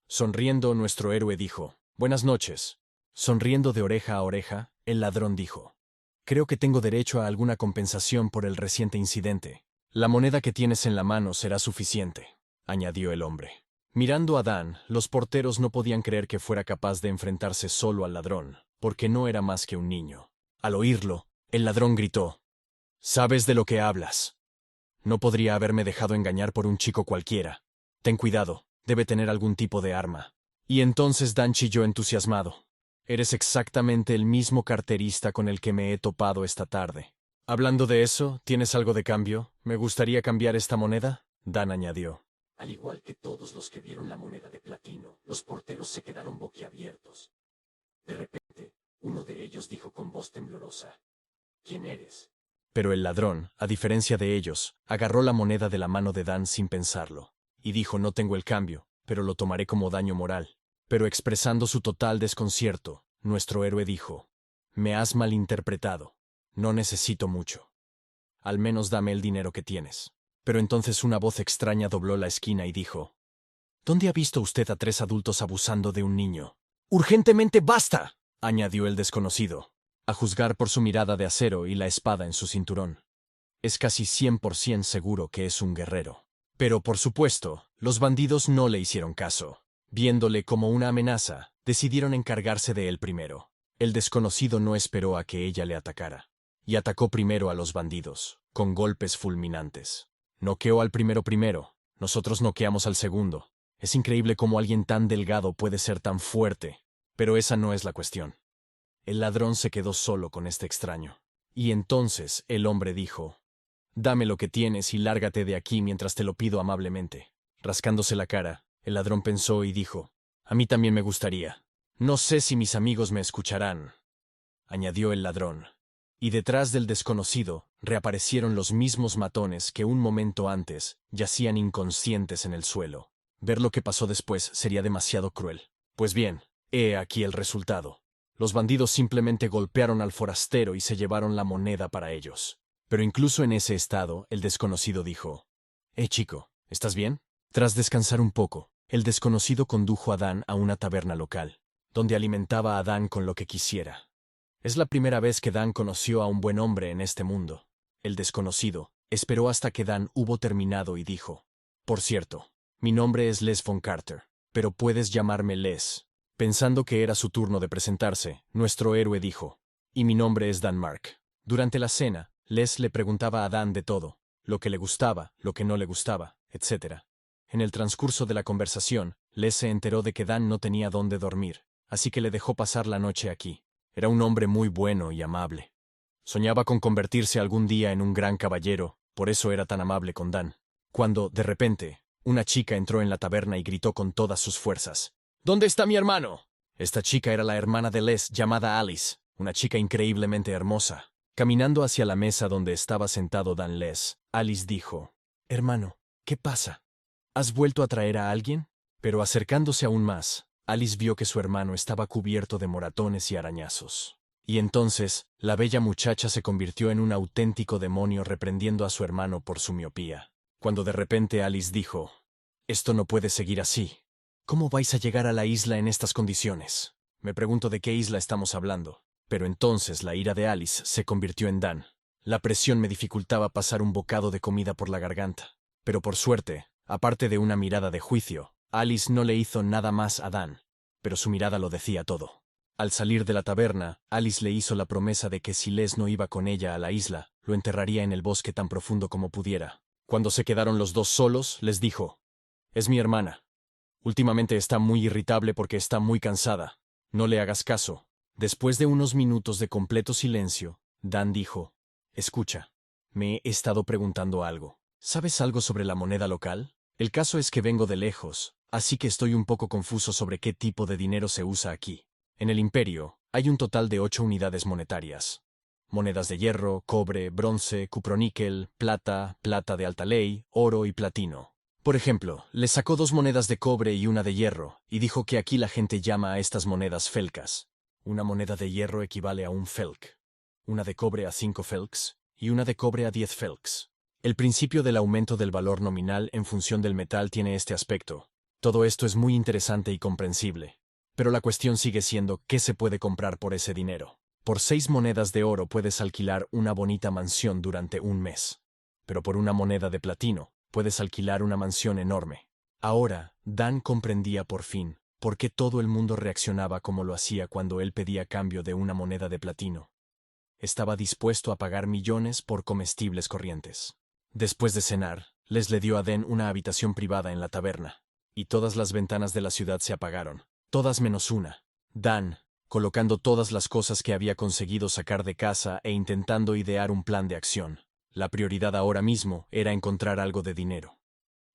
Sonriendo, nuestro héroe dijo: «Buenas noches». Sonriendo de oreja a oreja, el ladrón dijo: «Creo que tengo derecho a alguna compensación por el reciente incidente». «La moneda que tienes en la mano será suficiente», añadió el hombre. Mirando a Dan, los porteros no podían creer que fuera capaz de enfrentarse solo al ladrón, porque no era más que un niño. Al oírlo, el ladrón gritó: «¿Sabes de lo que hablas? No podría haberme dejado engañar por un chico cualquiera. Ten cuidado, debe tener algún tipo de arma». Y entonces Dan chilló entusiasmado: «Eres exactamente el mismo carterista con el que me he topado esta tarde». «Hablando de eso, ¿tienes algo de cambio? Me gustaría cambiar esta moneda», Dan añadió. Al igual que todos los que vieron la moneda de platino, los porteros se quedaron boquiabiertos. De repente, uno de ellos dijo con voz temblorosa: «¿Quién eres?». Pero el ladrón, a diferencia de ellos, agarró la moneda de la mano de Dan sin pensarlo, y dijo: «No tengo el cambio, pero lo tomaré como daño moral». Pero expresando su total desconcierto, nuestro héroe dijo: «Me has malinterpretado. No necesito mucho. Al menos dame el dinero que tienes». Pero entonces una voz extraña dobló la esquina y dijo: «¿Dónde ha visto usted a 3 adultos abusando de un niño?». «¡Urgentemente basta!», añadió el desconocido, a juzgar por su mirada de acero y la espada en su cinturón. Es casi 100% seguro que es un guerrero. Pero, por supuesto, los bandidos no le hicieron caso. Viéndole como una amenaza, decidieron encargarse de él primero. El desconocido no esperó a que ella le atacara, y atacó primero a los bandidos, con golpes fulminantes. Noqueó al primero, nosotros noqueamos al segundo. Es increíble cómo alguien tan delgado puede ser tan fuerte, pero esa no es la cuestión. El ladrón se quedó solo con este extraño. Y entonces el hombre dijo: «Dame lo que tienes y lárgate de aquí mientras te lo pido amablemente». Rascándose la cara, el ladrón pensó y dijo: «A mí también me gustaría. No sé si mis amigos me escucharán», añadió el ladrón. y detrás del desconocido reaparecieron los mismos matones que un momento antes yacían inconscientes en el suelo. Ver lo que pasó después sería demasiado cruel. Pues bien, he aquí el resultado. Los bandidos simplemente golpearon al forastero y se llevaron la moneda para ellos. Pero incluso en ese estado, el desconocido dijo: chico, ¿estás bien? Tras descansar un poco, el desconocido condujo a Dan a una taberna local, donde alimentaba a Dan con lo que quisiera. Es la primera vez que Dan conoció a un buen hombre en este mundo. El desconocido esperó hasta que Dan hubo terminado y dijo: por cierto, mi nombre es Les von Carter, pero puedes llamarme Les. Pensando que era su turno de presentarse, nuestro héroe dijo: y mi nombre es Dan Mark. Durante la cena, Les le preguntaba a Dan de todo, lo que le gustaba, lo que no le gustaba, etc. En el transcurso de la conversación, Les se enteró de que Dan no tenía dónde dormir, así que le dejó pasar la noche aquí. Era un hombre muy bueno y amable. Soñaba con convertirse algún día en un gran caballero, por eso era tan amable con Dan. Cuando, de repente, una chica entró en la taberna y gritó con todas sus fuerzas: ¿dónde está mi hermano? Esta chica era la hermana de Les, llamada Alice, una chica increíblemente hermosa. Caminando hacia la mesa donde estaba sentado Dan Les, Alice dijo: hermano, ¿qué pasa? ¿Has vuelto a traer a alguien? Pero acercándose aún más, Alice vio que su hermano estaba cubierto de moratones y arañazos. Y entonces, la bella muchacha se convirtió en un auténtico demonio reprendiendo a su hermano por su miopía. Cuando de repente Alice dijo: esto no puede seguir así. ¿Cómo vais a llegar a la isla en estas condiciones? Me pregunto de qué isla estamos hablando. Pero entonces la ira de Alice se convirtió en Dan. La presión me dificultaba pasar un bocado de comida por la garganta. Pero por suerte, aparte de una mirada de juicio, Alice no le hizo nada más a Dan, pero su mirada lo decía todo. Al salir de la taberna, Alice le hizo la promesa de que si Les no iba con ella a la isla, lo enterraría en el bosque tan profundo como pudiera. Cuando se quedaron los dos solos, les dijo: es mi hermana. Últimamente está muy irritable porque está muy cansada. No le hagas caso. Después de unos minutos de completo silencio, Dan dijo: escucha, me he estado preguntando algo. ¿Sabes algo sobre la moneda local? El caso es que vengo de lejos, así que estoy un poco confuso sobre qué tipo de dinero se usa aquí. En el Imperio, hay un total de 8 unidades monetarias. Monedas de hierro, cobre, bronce, cuproníquel, plata, plata de alta ley, oro y platino. Por ejemplo, le sacó 2 monedas de cobre y una de hierro, y dijo que aquí la gente llama a estas monedas felcas. Una moneda de hierro equivale a un felk, una de cobre a 5 felks, y una de cobre a 10 felks. El principio del aumento del valor nominal en función del metal tiene este aspecto. Todo esto es muy interesante y comprensible. Pero la cuestión sigue siendo: ¿qué se puede comprar por ese dinero? Por 6 monedas de oro puedes alquilar una bonita mansión durante un mes. Pero por una moneda de platino, puedes alquilar una mansión enorme. Ahora, Dan comprendía por fin por qué todo el mundo reaccionaba como lo hacía cuando él pedía cambio de una moneda de platino. Estaba dispuesto a pagar millones por comestibles corrientes. Después de cenar, Les le dio a Dan una habitación privada en la taberna, y todas las ventanas de la ciudad se apagaron, todas menos una. Dan, colocando todas las cosas que había conseguido sacar de casa e intentando idear un plan de acción. La prioridad ahora mismo era encontrar algo de dinero.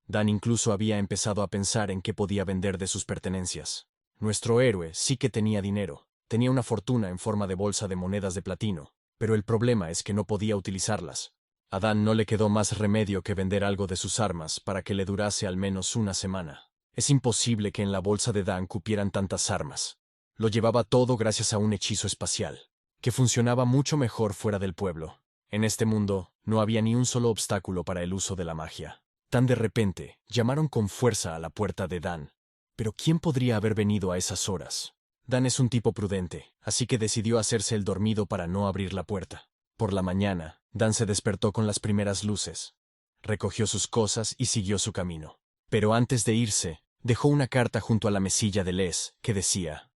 Dan incluso había empezado a pensar en qué podía vender de sus pertenencias. Nuestro héroe sí que tenía dinero, tenía una fortuna en forma de bolsa de monedas de platino, pero el problema es que no podía utilizarlas. A Dan no le quedó más remedio que vender algo de sus armas para que le durase al menos una semana. Es imposible que en la bolsa de Dan cupieran tantas armas. Lo llevaba todo gracias a un hechizo espacial, que funcionaba mucho mejor fuera del pueblo. En este mundo, no había ni un solo obstáculo para el uso de la magia. Tan de repente, llamaron con fuerza a la puerta de Dan. Pero ¿quién podría haber venido a esas horas? Dan es un tipo prudente, así que decidió hacerse el dormido para no abrir la puerta. Por la mañana, Dan se despertó con las primeras luces. Recogió sus cosas y siguió su camino. Pero antes de irse, dejó una carta junto a la mesilla de Les, que decía: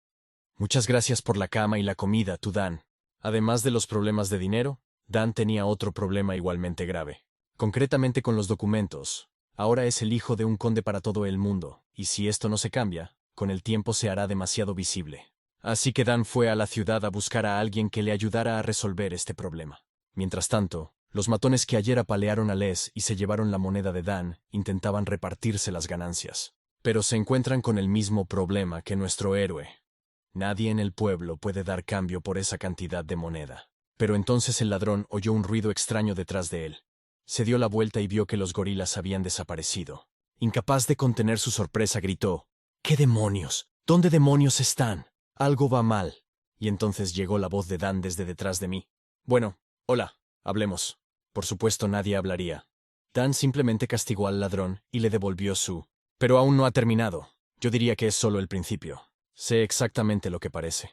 muchas gracias por la cama y la comida, tú Dan. Además de los problemas de dinero, Dan tenía otro problema igualmente grave. Concretamente con los documentos. Ahora es el hijo de un conde para todo el mundo, y si esto no se cambia, con el tiempo se hará demasiado visible. Así que Dan fue a la ciudad a buscar a alguien que le ayudara a resolver este problema. Mientras tanto, los matones que ayer apalearon a Les y se llevaron la moneda de Dan intentaban repartirse las ganancias. Pero se encuentran con el mismo problema que nuestro héroe. Nadie en el pueblo puede dar cambio por esa cantidad de moneda. Pero entonces el ladrón oyó un ruido extraño detrás de él. Se dio la vuelta y vio que los gorilas habían desaparecido. Incapaz de contener su sorpresa, gritó: «¿Qué demonios? ¿Dónde demonios están? Algo va mal». Y entonces llegó la voz de Dan desde detrás de mí. «Bueno, hola, hablemos». Por supuesto nadie hablaría. Dan simplemente castigó al ladrón y le devolvió su... «Pero aún no ha terminado. Yo diría que es solo el principio. Sé exactamente lo que parece.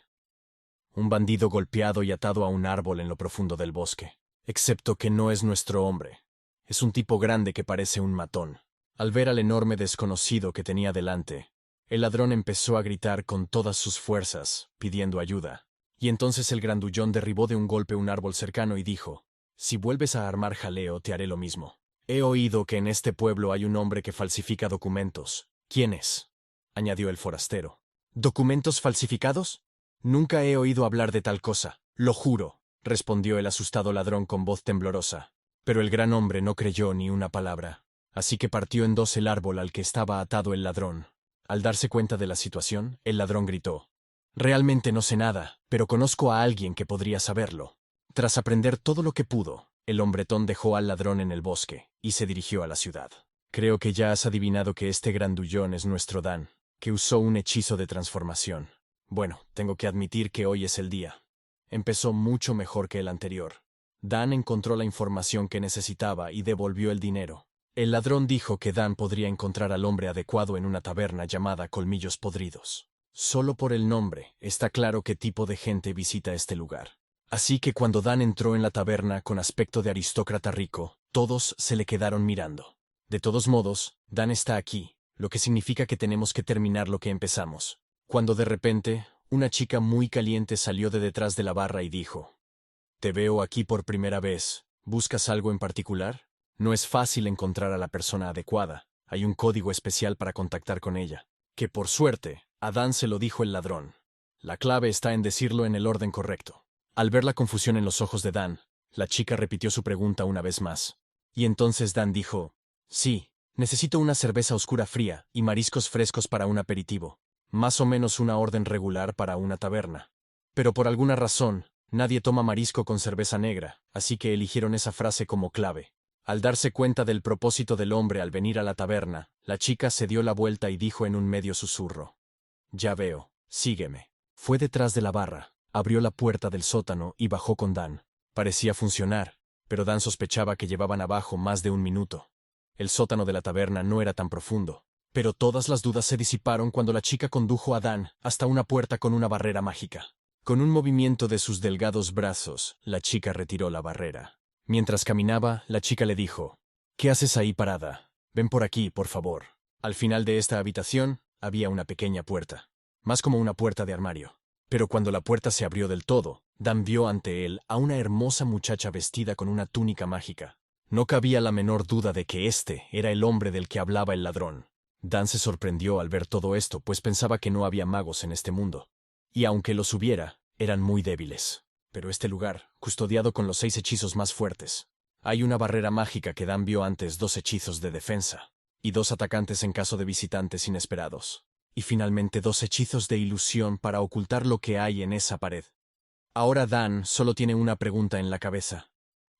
Un bandido golpeado y atado a un árbol en lo profundo del bosque. Excepto que no es nuestro hombre. Es un tipo grande que parece un matón». Al ver al enorme desconocido que tenía delante, el ladrón empezó a gritar con todas sus fuerzas, pidiendo ayuda. Y entonces el grandullón derribó de un golpe un árbol cercano y dijo: «Si vuelves a armar jaleo, te haré lo mismo. He oído que en este pueblo hay un hombre que falsifica documentos». «¿Quién es?», añadió el forastero. «¿Documentos falsificados? Nunca he oído hablar de tal cosa, lo juro», respondió el asustado ladrón con voz temblorosa. Pero el gran hombre no creyó ni una palabra. Así que partió en dos el árbol al que estaba atado el ladrón. Al darse cuenta de la situación, el ladrón gritó: «Realmente no sé nada, pero conozco a alguien que podría saberlo». Tras aprender todo lo que pudo, el hombretón dejó al ladrón en el bosque y se dirigió a la ciudad. Creo que ya has adivinado que este grandullón es nuestro Dan, que usó un hechizo de transformación. Bueno, tengo que admitir que hoy es el día. Empezó mucho mejor que el anterior. Dan encontró la información que necesitaba y devolvió el dinero. El ladrón dijo que Dan podría encontrar al hombre adecuado en una taberna llamada Colmillos Podridos. Solo por el nombre está claro qué tipo de gente visita este lugar. Así que cuando Dan entró en la taberna con aspecto de aristócrata rico, todos se le quedaron mirando. De todos modos, Dan está aquí, lo que significa que tenemos que terminar lo que empezamos. Cuando de repente, una chica muy caliente salió de detrás de la barra y dijo: «Te veo aquí por primera vez. ¿Buscas algo en particular?» No es fácil encontrar a la persona adecuada. Hay un código especial para contactar con ella. Que por suerte, a Dan se lo dijo el ladrón. La clave está en decirlo en el orden correcto. Al ver la confusión en los ojos de Dan, la chica repitió su pregunta una vez más. Y entonces Dan dijo: «Sí, necesito una cerveza oscura fría y mariscos frescos para un aperitivo. Más o menos una orden regular para una taberna. Pero por alguna razón, nadie toma marisco con cerveza negra, así que eligieron esa frase como clave». Al darse cuenta del propósito del hombre al venir a la taberna, la chica se dio la vuelta y dijo en un medio susurro: «Ya veo, sígueme». Fue detrás de la barra, abrió la puerta del sótano y bajó con Dan. Parecía funcionar, pero Dan sospechaba que llevaban abajo más de un minuto. El sótano de la taberna no era tan profundo, pero todas las dudas se disiparon cuando la chica condujo a Dan hasta una puerta con una barrera mágica. Con un movimiento de sus delgados brazos, la chica retiró la barrera. Mientras caminaba, la chica le dijo: «¿Qué haces ahí parada? Ven por aquí, por favor». Al final de esta habitación había una pequeña puerta, más como una puerta de armario. Pero cuando la puerta se abrió del todo, Dan vio ante él a una hermosa muchacha vestida con una túnica mágica. No cabía la menor duda de que este era el hombre del que hablaba el ladrón. Dan se sorprendió al ver todo esto, pues pensaba que no había magos en este mundo. Y aunque los hubiera, eran muy débiles. Pero este lugar, custodiado con los 6 hechizos más fuertes. Hay una barrera mágica que Dan vio antes 2 hechizos de defensa, y 2 atacantes en caso de visitantes inesperados. Y finalmente 2 hechizos de ilusión para ocultar lo que hay en esa pared. Ahora Dan solo tiene una pregunta en la cabeza: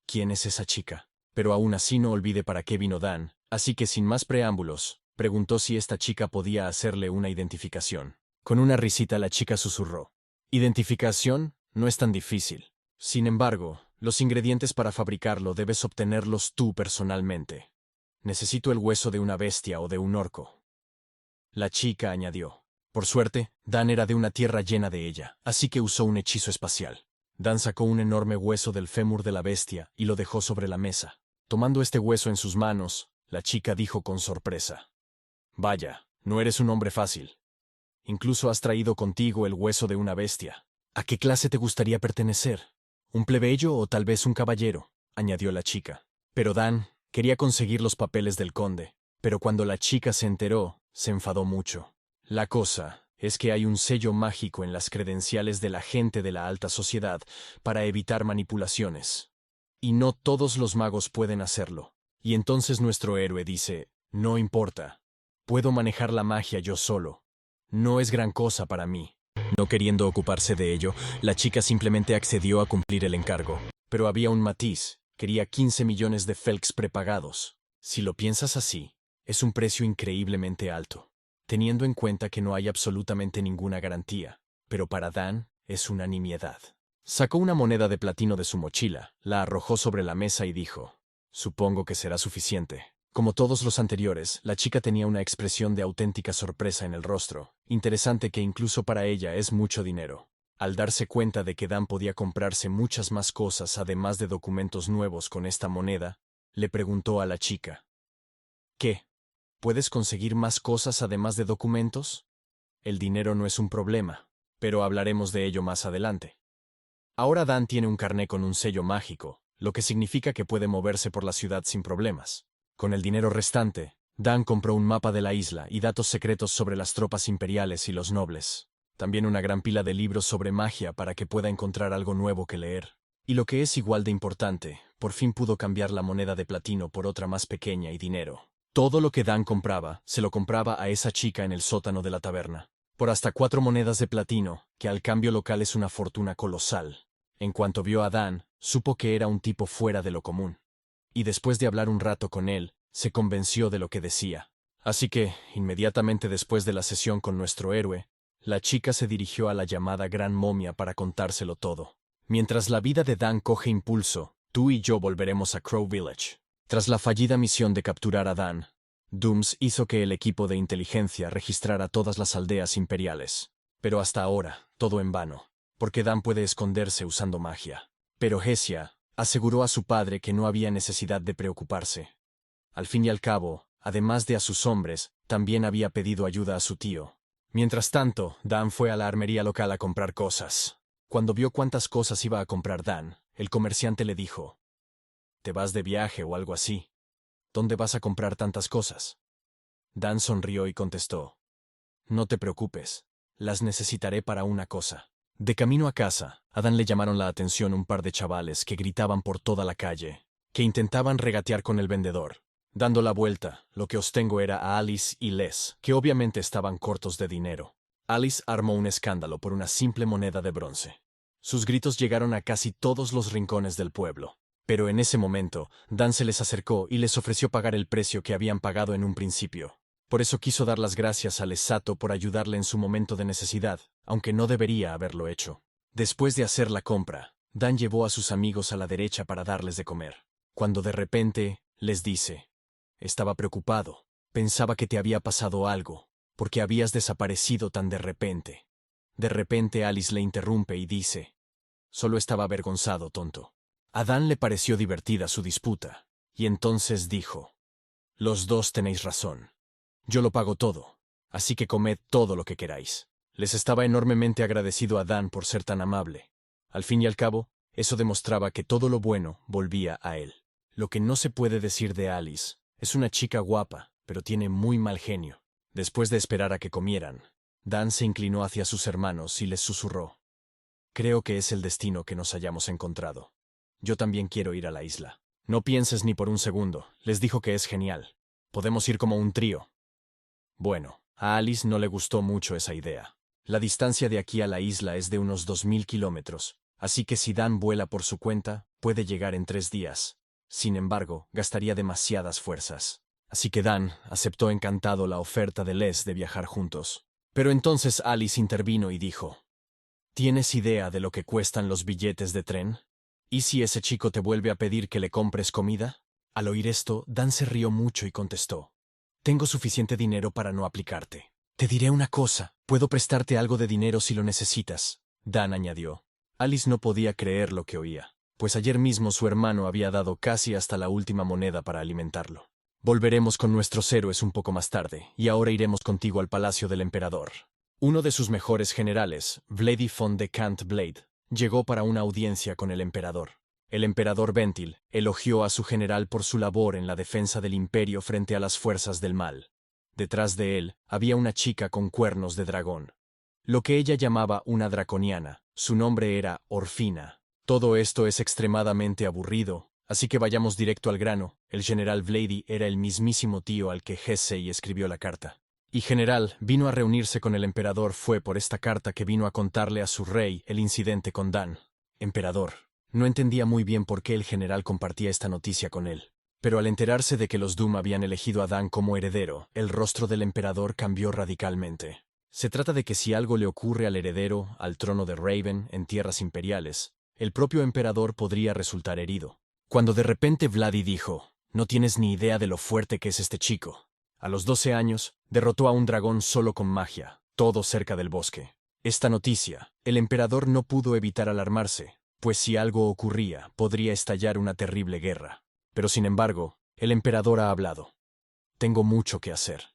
¿quién es esa chica? Pero aún así no olvide para qué vino Dan, así que sin más preámbulos, preguntó si esta chica podía hacerle una identificación. Con una risita la chica susurró: «¿Identificación? No es tan difícil. Sin embargo, los ingredientes para fabricarlo debes obtenerlos tú personalmente. Necesito el hueso de una bestia o de un orco». La chica añadió. Por suerte, Dan era de una tierra llena de ella, así que usó un hechizo espacial. Dan sacó un enorme hueso del fémur de la bestia y lo dejó sobre la mesa. Tomando este hueso en sus manos, la chica dijo con sorpresa: «Vaya, no eres un hombre fácil. Incluso has traído contigo el hueso de una bestia. ¿A qué clase te gustaría pertenecer? ¿Un plebeyo o tal vez un caballero?», añadió la chica. Pero Dan quería conseguir los papeles del conde, pero cuando la chica se enteró, se enfadó mucho. La cosa es que hay un sello mágico en las credenciales de la gente de la alta sociedad para evitar manipulaciones. Y no todos los magos pueden hacerlo. Y entonces nuestro héroe dice: «No importa. Puedo manejar la magia yo solo. No es gran cosa para mí. No queriendo ocuparse de ello, la chica simplemente accedió a cumplir el encargo. Pero había un matiz. Quería 15 millones de Felks prepagados. Si lo piensas así, es un precio increíblemente alto, teniendo en cuenta que no hay absolutamente ninguna garantía. Pero para Dan, es una nimiedad. Sacó una moneda de platino de su mochila, la arrojó sobre la mesa y dijo: «Supongo que será suficiente». Como todos los anteriores, la chica tenía una expresión de auténtica sorpresa en el rostro. Interesante que incluso para ella es mucho dinero. Al darse cuenta de que Dan podía comprarse muchas más cosas además de documentos nuevos con esta moneda, le preguntó a la chica: «¿Qué? ¿Puedes conseguir más cosas además de documentos? El dinero no es un problema, pero hablaremos de ello más adelante». Ahora Dan tiene un carné con un sello mágico, lo que significa que puede moverse por la ciudad sin problemas. Con el dinero restante, Dan compró un mapa de la isla y datos secretos sobre las tropas imperiales y los nobles. También una gran pila de libros sobre magia para que pueda encontrar algo nuevo que leer. Y lo que es igual de importante, por fin pudo cambiar la moneda de platino por otra más pequeña y dinero. Todo lo que Dan compraba, se lo compraba a esa chica en el sótano de la taberna, por hasta 4 monedas de platino, que al cambio local es una fortuna colosal. En cuanto vio a Dan, supo que era un tipo fuera de lo común. Y después de hablar un rato con él, se convenció de lo que decía. Así que, inmediatamente después de la sesión con nuestro héroe, la chica se dirigió a la llamada Gran Momia para contárselo todo. Mientras la vida de Dan coge impulso, tú y yo volveremos a Crow Village. Tras la fallida misión de capturar a Dan, Dooms hizo que el equipo de inteligencia registrara todas las aldeas imperiales. Pero hasta ahora, todo en vano, porque Dan puede esconderse usando magia. Pero Hesia aseguró a su padre que no había necesidad de preocuparse. Al fin y al cabo, además de a sus hombres, también había pedido ayuda a su tío. Mientras tanto, Dan fue a la armería local a comprar cosas. Cuando vio cuántas cosas iba a comprar Dan, el comerciante le dijo: «¿Te vas de viaje o algo así? ¿Dónde vas a comprar tantas cosas?». Dan sonrió y contestó: «No te preocupes, las necesitaré para una cosa». De camino a casa, a Dan le llamaron la atención un par de chavales que gritaban por toda la calle, que intentaban regatear con el vendedor. Dando la vuelta, lo que os tengo era a Alice y Les, que obviamente estaban cortos de dinero. Alice armó un escándalo por una simple moneda de bronce. Sus gritos llegaron a casi todos los rincones del pueblo. Pero en ese momento, Dan se les acercó y les ofreció pagar el precio que habían pagado en un principio. Por eso quiso dar las gracias a Lesato por ayudarle en su momento de necesidad, aunque no debería haberlo hecho. Después de hacer la compra, Dan llevó a sus amigos a la derecha para darles de comer. Cuando de repente, les dice: «Estaba preocupado. Pensaba que te había pasado algo, porque habías desaparecido tan de repente». De repente Alice le interrumpe y dice: «Solo estaba avergonzado, tonto». A Dan le pareció divertida su disputa, y entonces dijo: «Los dos tenéis razón. Yo lo pago todo, así que comed todo lo que queráis». Les estaba enormemente agradecido a Dan por ser tan amable. Al fin y al cabo, eso demostraba que todo lo bueno volvía a él. Lo que no se puede decir de Alice: es una chica guapa, pero tiene muy mal genio. Después de esperar a que comieran, Dan se inclinó hacia sus hermanos y les susurró: «Creo que es el destino que nos hayamos encontrado. Yo también quiero ir a la isla». «No pienses ni por un segundo», les dijo que es genial. «Podemos ir como un trío». Bueno, a Alice no le gustó mucho esa idea. La distancia de aquí a la isla es de unos 2000 kilómetros, así que si Dan vuela por su cuenta, puede llegar en 3 días. Sin embargo, gastaría demasiadas fuerzas. Así que Dan aceptó encantado la oferta de Les de viajar juntos. Pero entonces Alice intervino y dijo: «¿Tienes idea de lo que cuestan los billetes de tren? ¿Y si ese chico te vuelve a pedir que le compres comida?». Al oír esto, Dan se rió mucho y contestó: «Tengo suficiente dinero para no aplicarte. Te diré una cosa, puedo prestarte algo de dinero si lo necesitas», Dan añadió. Alice no podía creer lo que oía, pues ayer mismo su hermano había dado casi hasta la última moneda para alimentarlo. «Volveremos con nuestros héroes un poco más tarde, y ahora iremos contigo al palacio del emperador». Uno de sus mejores generales, Vladi von de Cant-Blade, llegó para una audiencia con el emperador. El emperador Ventil elogió a su general por su labor en la defensa del imperio frente a las fuerzas del mal. Detrás de él había una chica con cuernos de dragón. Lo que ella llamaba una draconiana. Su nombre era Orfina. «Todo esto es extremadamente aburrido, así que vayamos directo al grano». El general Vladi era el mismísimo tío al que Hessey escribió la carta. Y general, vino a reunirse con el emperador. Fue por esta carta que vino a contarle a su rey el incidente con Dan. Emperador. No entendía muy bien por qué el general compartía esta noticia con él. Pero al enterarse de que los Doom habían elegido a Dan como heredero, el rostro del emperador cambió radicalmente. Se trata de que si algo le ocurre al heredero, al trono de Raven, en tierras imperiales, el propio emperador podría resultar herido. Cuando de repente Vladi dijo, «No tienes ni idea de lo fuerte que es este chico». A los 12 años, derrotó a un dragón solo con magia, todo cerca del bosque. Esta noticia, el emperador no pudo evitar alarmarse, pues si algo ocurría, podría estallar una terrible guerra. Pero sin embargo, el emperador ha hablado. Tengo mucho que hacer.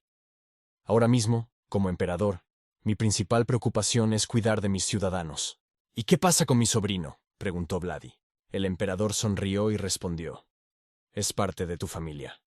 Ahora mismo, como emperador, mi principal preocupación es cuidar de mis ciudadanos. ¿Y qué pasa con mi sobrino?, preguntó Vladi. El emperador sonrió y respondió. Es parte de tu familia.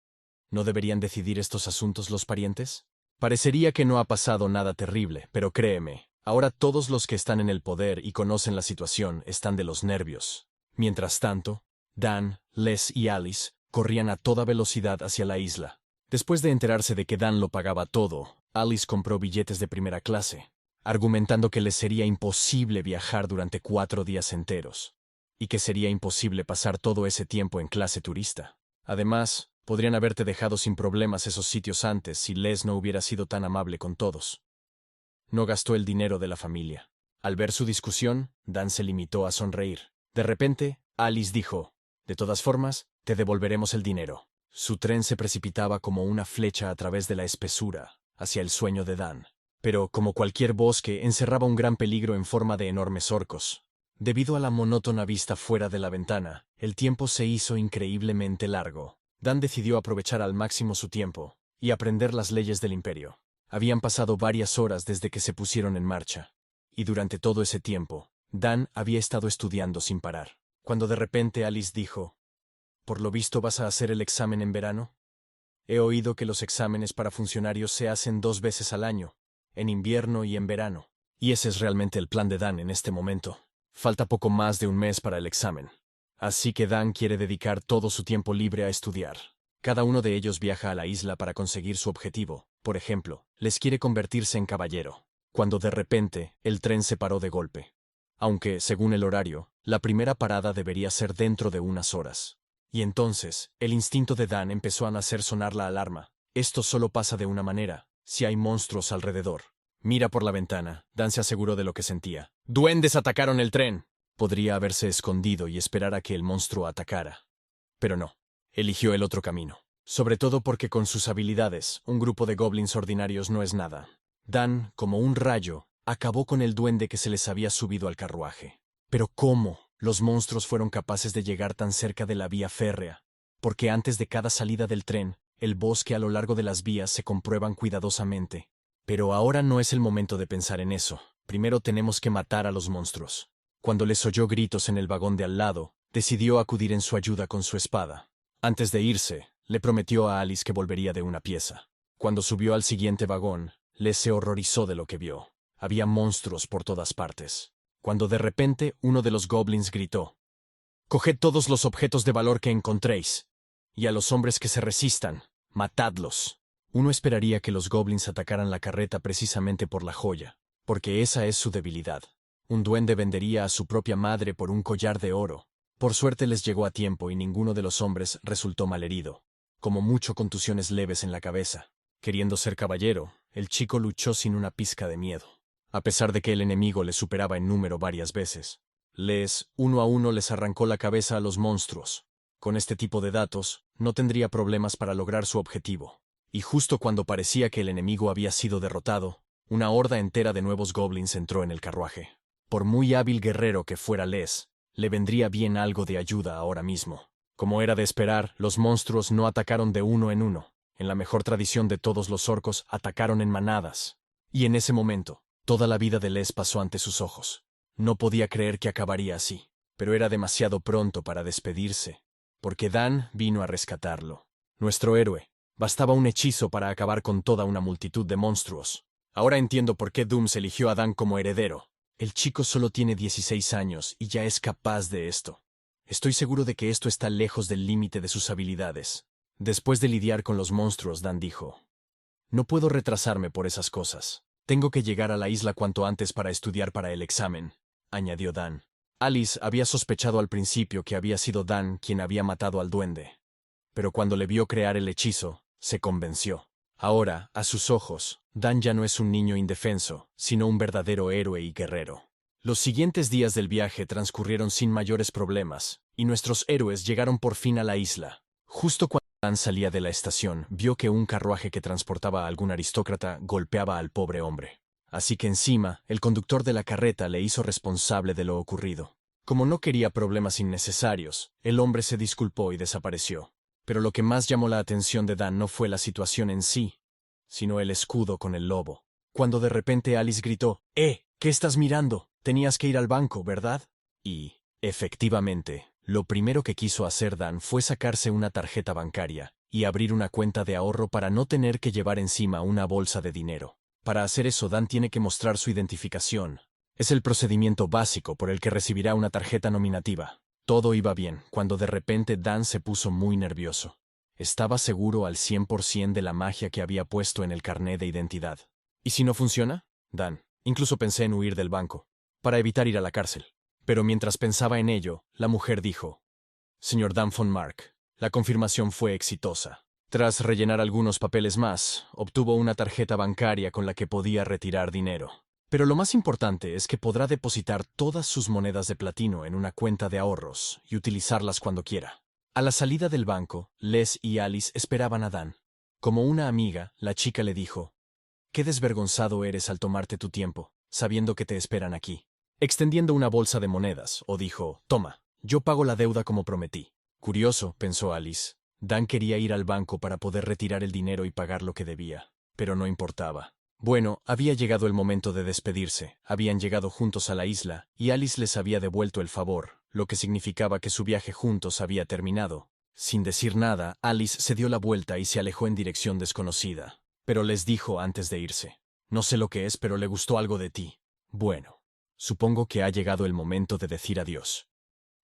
¿No deberían decidir estos asuntos los parientes? Parecería que no ha pasado nada terrible, pero créeme, ahora todos los que están en el poder y conocen la situación están de los nervios. Mientras tanto, Dan, Les y Alice corrían a toda velocidad hacia la isla. Después de enterarse de que Dan lo pagaba todo, Alice compró billetes de primera clase, argumentando que les sería imposible viajar durante 4 días enteros, y que sería imposible pasar todo ese tiempo en clase turista. Además, podrían haberte dejado sin problemas esos sitios antes si Les no hubiera sido tan amable con todos. No gastó el dinero de la familia. Al ver su discusión, Dan se limitó a sonreír. De repente, Alice dijo, «De todas formas, te devolveremos el dinero». Su tren se precipitaba como una flecha a través de la espesura, hacia el sueño de Dan. Pero, como cualquier bosque, encerraba un gran peligro en forma de enormes orcos. Debido a la monótona vista fuera de la ventana, el tiempo se hizo increíblemente largo. Dan decidió aprovechar al máximo su tiempo y aprender las leyes del imperio. Habían pasado varias horas desde que se pusieron en marcha, y durante todo ese tiempo, Dan había estado estudiando sin parar. Cuando de repente Alice dijo, «¿Por lo visto vas a hacer el examen en verano? He oído que los exámenes para funcionarios se hacen 2 veces al año, en invierno y en verano». Y ese es realmente el plan de Dan en este momento. Falta poco más de un mes para el examen. Así que Dan quiere dedicar todo su tiempo libre a estudiar. Cada uno de ellos viaja a la isla para conseguir su objetivo. Por ejemplo, Les quiere convertirse en caballero. Cuando de repente, el tren se paró de golpe. Aunque, según el horario, la primera parada debería ser dentro de unas horas. Y entonces, el instinto de Dan empezó a hacer sonar la alarma. Esto solo pasa de una manera, si hay monstruos alrededor. Mira por la ventana. Dan se aseguró de lo que sentía. ¡Duendes atacaron el tren! Podría haberse escondido y esperar a que el monstruo atacara. Pero no. Eligió el otro camino. Sobre todo porque con sus habilidades, un grupo de goblins ordinarios no es nada. Dan, como un rayo, acabó con el duende que se les había subido al carruaje. Pero ¿cómo? Los monstruos fueron capaces de llegar tan cerca de la vía férrea, porque antes de cada salida del tren, el bosque a lo largo de las vías se comprueban cuidadosamente. Pero ahora no es el momento de pensar en eso. Primero tenemos que matar a los monstruos. Cuando les oyó gritos en el vagón de al lado, decidió acudir en su ayuda con su espada. Antes de irse, le prometió a Alice que volvería de una pieza. Cuando subió al siguiente vagón, Les se horrorizó de lo que vio. Había monstruos por todas partes. Cuando de repente uno de los goblins gritó, «Coged todos los objetos de valor que encontréis, y a los hombres que se resistan, matadlos». Uno esperaría que los goblins atacaran la carreta precisamente por la joya, porque esa es su debilidad. Un duende vendería a su propia madre por un collar de oro. Por suerte les llegó a tiempo y ninguno de los hombres resultó malherido, como mucho contusiones leves en la cabeza. Queriendo ser caballero, el chico luchó sin una pizca de miedo, a pesar de que el enemigo le superaba en número varias veces. Uno a uno les arrancó la cabeza a los monstruos. Con este tipo de datos, no tendría problemas para lograr su objetivo. Y justo cuando parecía que el enemigo había sido derrotado, una horda entera de nuevos goblins entró en el carruaje. Por muy hábil guerrero que fuera Les, le vendría bien algo de ayuda ahora mismo. Como era de esperar, los monstruos no atacaron de uno en uno. En la mejor tradición de todos los orcos, atacaron en manadas. Y en ese momento, toda la vida de Les pasó ante sus ojos. No podía creer que acabaría así, pero era demasiado pronto para despedirse, porque Dan vino a rescatarlo. Nuestro héroe. Bastaba un hechizo para acabar con toda una multitud de monstruos. Ahora entiendo por qué Dooms eligió a Dan como heredero. El chico solo tiene 16 años y ya es capaz de esto. Estoy seguro de que esto está lejos del límite de sus habilidades. Después de lidiar con los monstruos, Dan dijo, No puedo retrasarme por esas cosas. Tengo que llegar a la isla cuanto antes para estudiar para el examen, añadió Dan. Alice había sospechado al principio que había sido Dan quien había matado al duende. Pero cuando le vio crear el hechizo, se convenció. Ahora, a sus ojos, Dan ya no es un niño indefenso, sino un verdadero héroe y guerrero. Los siguientes días del viaje transcurrieron sin mayores problemas, y nuestros héroes llegaron por fin a la isla. Justo cuando Dan salía de la estación, vio que un carruaje que transportaba a algún aristócrata golpeaba al pobre hombre. Así que encima, el conductor de la carreta le hizo responsable de lo ocurrido. Como no quería problemas innecesarios, el hombre se disculpó y desapareció. Pero lo que más llamó la atención de Dan no fue la situación en sí, sino el escudo con el lobo. Cuando de repente Alice gritó, ¿qué estás mirando? Tenías que ir al banco, ¿verdad? Y, efectivamente, lo primero que quiso hacer Dan fue sacarse una tarjeta bancaria y abrir una cuenta de ahorro para no tener que llevar encima una bolsa de dinero. Para hacer eso, Dan tiene que mostrar su identificación. Es el procedimiento básico por el que recibirá una tarjeta nominativa. Todo iba bien, cuando de repente Dan se puso muy nervioso. Estaba seguro al 100% de la magia que había puesto en el carné de identidad. ¿Y si no funciona? Dan, incluso pensé en huir del banco, para evitar ir a la cárcel. Pero mientras pensaba en ello, la mujer dijo, «Señor Dan von Mark, la confirmación fue exitosa. Tras rellenar algunos papeles más, obtuvo una tarjeta bancaria con la que podía retirar dinero. Pero lo más importante es que podrá depositar todas sus monedas de platino en una cuenta de ahorros y utilizarlas cuando quiera». A la salida del banco, Les y Alice esperaban a Dan. Como una amiga, la chica le dijo, «Qué desvergonzado eres al tomarte tu tiempo, sabiendo que te esperan aquí». Extendiendo una bolsa de monedas, o dijo, «Toma, yo pago la deuda como prometí». Curioso, pensó Alice. Dan quería ir al banco para poder retirar el dinero y pagar lo que debía, pero no importaba. Bueno, había llegado el momento de despedirse, habían llegado juntos a la isla, y Alice les había devuelto el favor, lo que significaba que su viaje juntos había terminado. Sin decir nada, Alice se dio la vuelta y se alejó en dirección desconocida. Pero les dijo antes de irse, «No sé lo que es, pero le gustó algo de ti. Bueno, supongo que ha llegado el momento de decir adiós.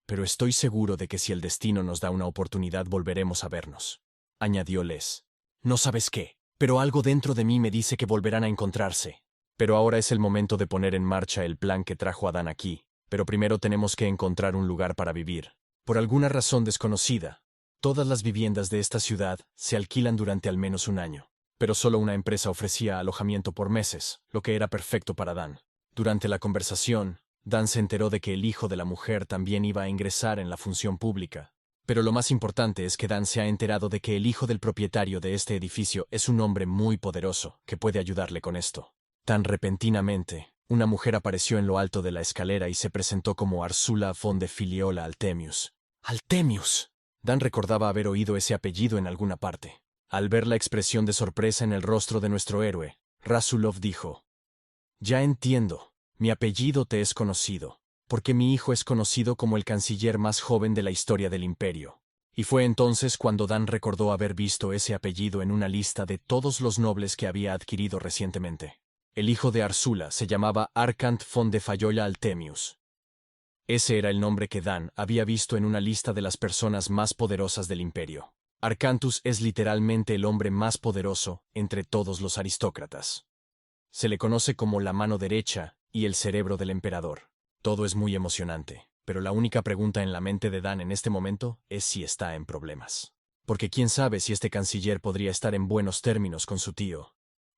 Pero estoy seguro de que si el destino nos da una oportunidad volveremos a vernos», añadió Les. «No sabes qué, pero algo dentro de mí me dice que volverán a encontrarse. Pero ahora es el momento de poner en marcha el plan que trajo a Dan aquí. Pero primero tenemos que encontrar un lugar para vivir. Por alguna razón desconocida, todas las viviendas de esta ciudad se alquilan durante al menos un año. Pero solo una empresa ofrecía alojamiento por meses, lo que era perfecto para Dan. Durante la conversación, Dan se enteró de que el hijo de la mujer también iba a ingresar en la función pública. Pero lo más importante es que Dan se ha enterado de que el hijo del propietario de este edificio es un hombre muy poderoso que puede ayudarle con esto. Tan repentinamente, una mujer apareció en lo alto de la escalera y se presentó como Arsula von de Filiola Altemius. ¡Altemius! Dan recordaba haber oído ese apellido en alguna parte. Al ver la expresión de sorpresa en el rostro de nuestro héroe, Rasulov dijo, «Ya entiendo, mi apellido te es conocido, porque mi hijo es conocido como el canciller más joven de la historia del imperio». Y fue entonces cuando Dan recordó haber visto ese apellido en una lista de todos los nobles que había adquirido recientemente. El hijo de Arsula se llamaba Arkant von de Fayola Altemius. Ese era el nombre que Dan había visto en una lista de las personas más poderosas del imperio. Arcantus es literalmente el hombre más poderoso entre todos los aristócratas. Se le conoce como la mano derecha y el cerebro del emperador. Todo es muy emocionante, pero la única pregunta en la mente de Dan en este momento es si está en problemas. Porque quién sabe si este canciller podría estar en buenos términos con su tío.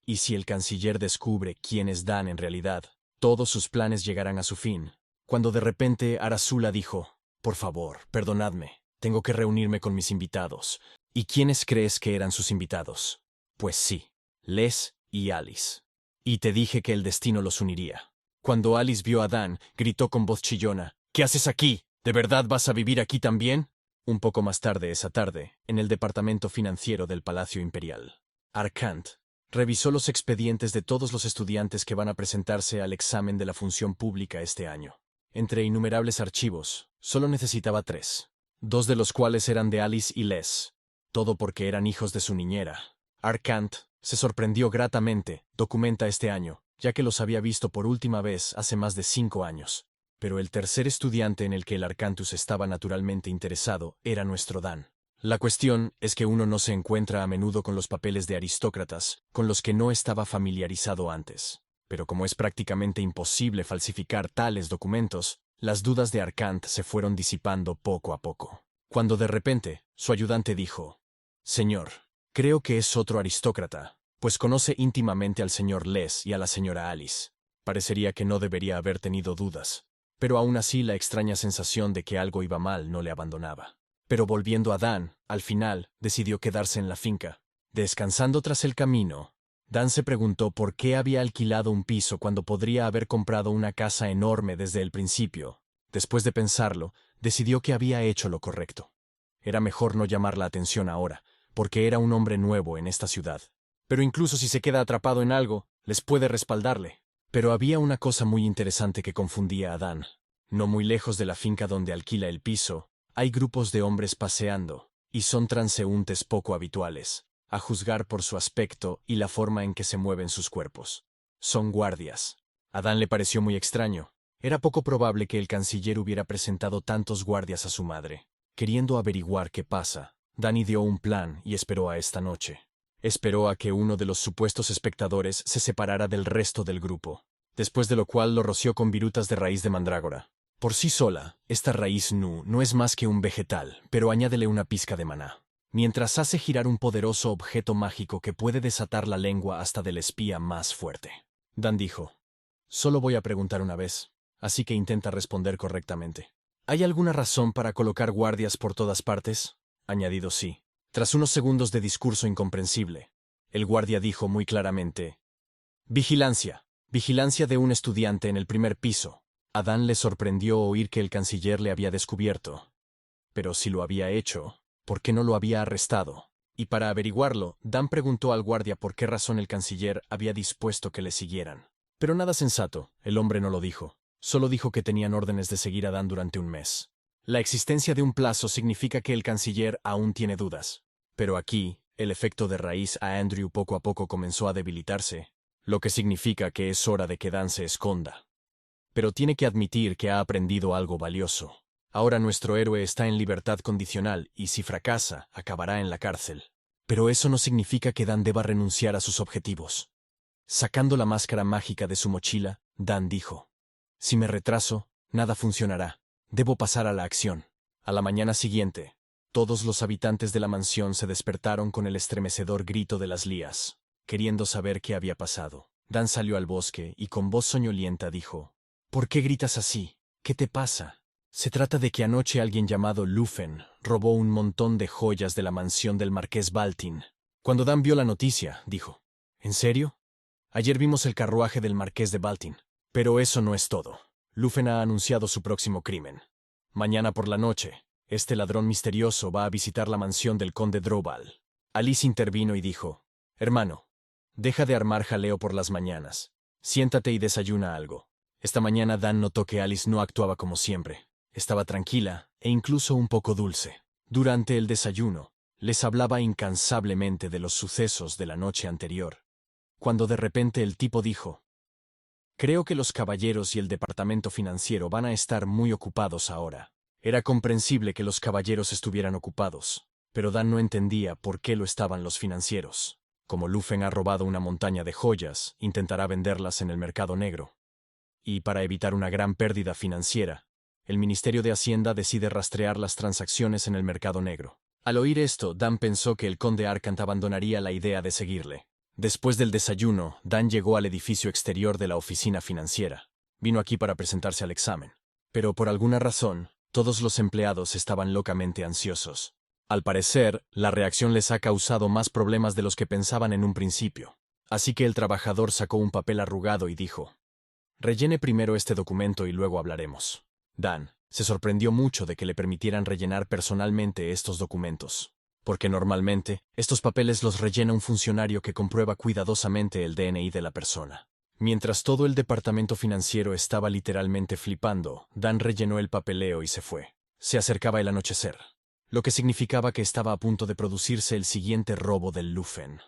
Y si el canciller descubre quién es Dan en realidad, todos sus planes llegarán a su fin. Cuando de repente Arsula dijo, «Por favor, perdonadme, tengo que reunirme con mis invitados». ¿Y quiénes crees que eran sus invitados? Pues sí, Les y Alice. Y te dije que el destino los uniría. Cuando Alice vio a Dan, gritó con voz chillona, «¿Qué haces aquí? ¿De verdad vas a vivir aquí también?» Un poco más tarde esa tarde, en el departamento financiero del Palacio Imperial, Arkant revisó los expedientes de todos los estudiantes que van a presentarse al examen de la función pública este año. Entre innumerables archivos, solo necesitaba 3, 2 de los cuales eran de Alice y Les, todo porque eran hijos de su niñera. Arkant se sorprendió gratamente, documenta este año, ya que los había visto por última vez hace más de 5 años. Pero el tercer estudiante en el que el Arcantus estaba naturalmente interesado era nuestro Dan. La cuestión es que uno no se encuentra a menudo con los papeles de aristócratas, con los que no estaba familiarizado antes. Pero como es prácticamente imposible falsificar tales documentos, las dudas de Arcand se fueron disipando poco a poco. Cuando de repente, su ayudante dijo: «Señor, creo que es otro aristócrata, pues conoce íntimamente al señor Les y a la señora Alice». Parecería que no debería haber tenido dudas, pero aún así la extraña sensación de que algo iba mal no le abandonaba. Pero volviendo a Dan, al final, decidió quedarse en la finca. Descansando tras el camino, Dan se preguntó por qué había alquilado un piso cuando podría haber comprado una casa enorme desde el principio. Después de pensarlo, decidió que había hecho lo correcto. Era mejor no llamar la atención ahora, porque era un hombre nuevo en esta ciudad. Pero incluso si se queda atrapado en algo, les puede respaldarle. Pero había una cosa muy interesante que confundía a Dan. No muy lejos de la finca donde alquila el piso, hay grupos de hombres paseando, y son transeúntes poco habituales, a juzgar por su aspecto y la forma en que se mueven sus cuerpos. Son guardias. A Dan le pareció muy extraño. Era poco probable que el canciller hubiera presentado tantos guardias a su madre. Queriendo averiguar qué pasa, Dan ideó un plan y esperó a esta noche. Esperó a que uno de los supuestos espectadores se separara del resto del grupo, después de lo cual lo roció con virutas de raíz de mandrágora. Por sí sola, esta raíz no es más que un vegetal, pero añádele una pizca de maná. Mientras hace girar un poderoso objeto mágico que puede desatar la lengua hasta del espía más fuerte. Dan dijo: «Solo voy a preguntar una vez, así que intenta responder correctamente. ¿Hay alguna razón para colocar guardias por todas partes?». Añadido sí. Tras unos segundos de discurso incomprensible, el guardia dijo muy claramente: «Vigilancia. Vigilancia de un estudiante en el primer piso». A Dan le sorprendió oír que el canciller le había descubierto. Pero si lo había hecho, ¿por qué no lo había arrestado? Y para averiguarlo, Dan preguntó al guardia por qué razón el canciller había dispuesto que le siguieran. Pero nada sensato, el hombre no lo dijo. Solo dijo que tenían órdenes de seguir a Dan durante un mes. La existencia de un plazo significa que el canciller aún tiene dudas. Pero aquí, el efecto de raíz a Andrew poco a poco comenzó a debilitarse, lo que significa que es hora de que Dan se esconda. Pero tiene que admitir que ha aprendido algo valioso. Ahora nuestro héroe está en libertad condicional y si fracasa, acabará en la cárcel. Pero eso no significa que Dan deba renunciar a sus objetivos. Sacando la máscara mágica de su mochila, Dan dijo: «Si me retraso, nada funcionará. Debo pasar a la acción». A la mañana siguiente, todos los habitantes de la mansión se despertaron con el estremecedor grito de las lías. Queriendo saber qué había pasado, Dan salió al bosque y con voz soñolienta dijo: «¿Por qué gritas así? ¿Qué te pasa?». Se trata de que anoche alguien llamado Lufen robó un montón de joyas de la mansión del marqués Baltin. Cuando Dan vio la noticia, dijo: «¿En serio? Ayer vimos el carruaje del marqués de Baltin. Pero eso no es todo. Lufen ha anunciado su próximo crimen. Mañana por la noche, este ladrón misterioso va a visitar la mansión del conde Drobal». Alice intervino y dijo: «Hermano, deja de armar jaleo por las mañanas. Siéntate y desayuna algo». Esta mañana Dan notó que Alice no actuaba como siempre. Estaba tranquila e incluso un poco dulce. Durante el desayuno, les hablaba incansablemente de los sucesos de la noche anterior. Cuando de repente el tipo dijo: «Creo que los caballeros y el departamento financiero van a estar muy ocupados ahora». Era comprensible que los caballeros estuvieran ocupados, pero Dan no entendía por qué lo estaban los financieros. Como Lufen ha robado una montaña de joyas, intentará venderlas en el mercado negro. Y para evitar una gran pérdida financiera, el Ministerio de Hacienda decide rastrear las transacciones en el mercado negro. Al oír esto, Dan pensó que el conde Arcant abandonaría la idea de seguirle. Después del desayuno, Dan llegó al edificio exterior de la oficina financiera. Vino aquí para presentarse al examen. Pero por alguna razón, todos los empleados estaban locamente ansiosos. Al parecer, la reacción les ha causado más problemas de los que pensaban en un principio. Así que el trabajador sacó un papel arrugado y dijo: «Rellene primero este documento y luego hablaremos». Dan se sorprendió mucho de que le permitieran rellenar personalmente estos documentos, porque normalmente estos papeles los rellena un funcionario que comprueba cuidadosamente el DNI de la persona. Mientras todo el departamento financiero estaba literalmente flipando, Dan rellenó el papeleo y se fue. Se acercaba el anochecer, lo que significaba que estaba a punto de producirse el siguiente robo del Lufen.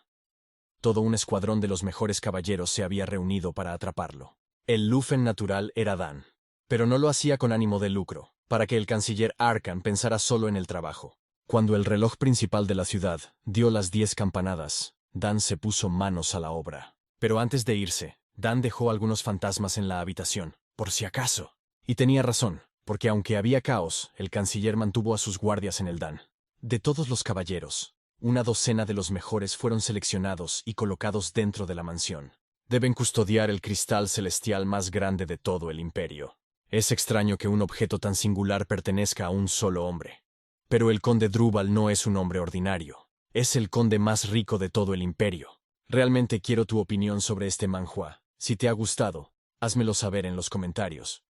Todo un escuadrón de los mejores caballeros se había reunido para atraparlo. El Lufen natural era Dan, pero no lo hacía con ánimo de lucro, para que el canciller Arcan pensara solo en el trabajo. Cuando el reloj principal de la ciudad dio las 10 campanadas, Dan se puso manos a la obra. Pero antes de irse, Dan dejó algunos fantasmas en la habitación, por si acaso. Y tenía razón, porque aunque había caos, el canciller mantuvo a sus guardias en el Dan. De todos los caballeros, una docena de los mejores fueron seleccionados y colocados dentro de la mansión. Deben custodiar el cristal celestial más grande de todo el imperio. Es extraño que un objeto tan singular pertenezca a un solo hombre. Pero el conde Drúbal no es un hombre ordinario. Es el conde más rico de todo el imperio. Realmente quiero tu opinión sobre este manhua. Si te ha gustado, házmelo saber en los comentarios.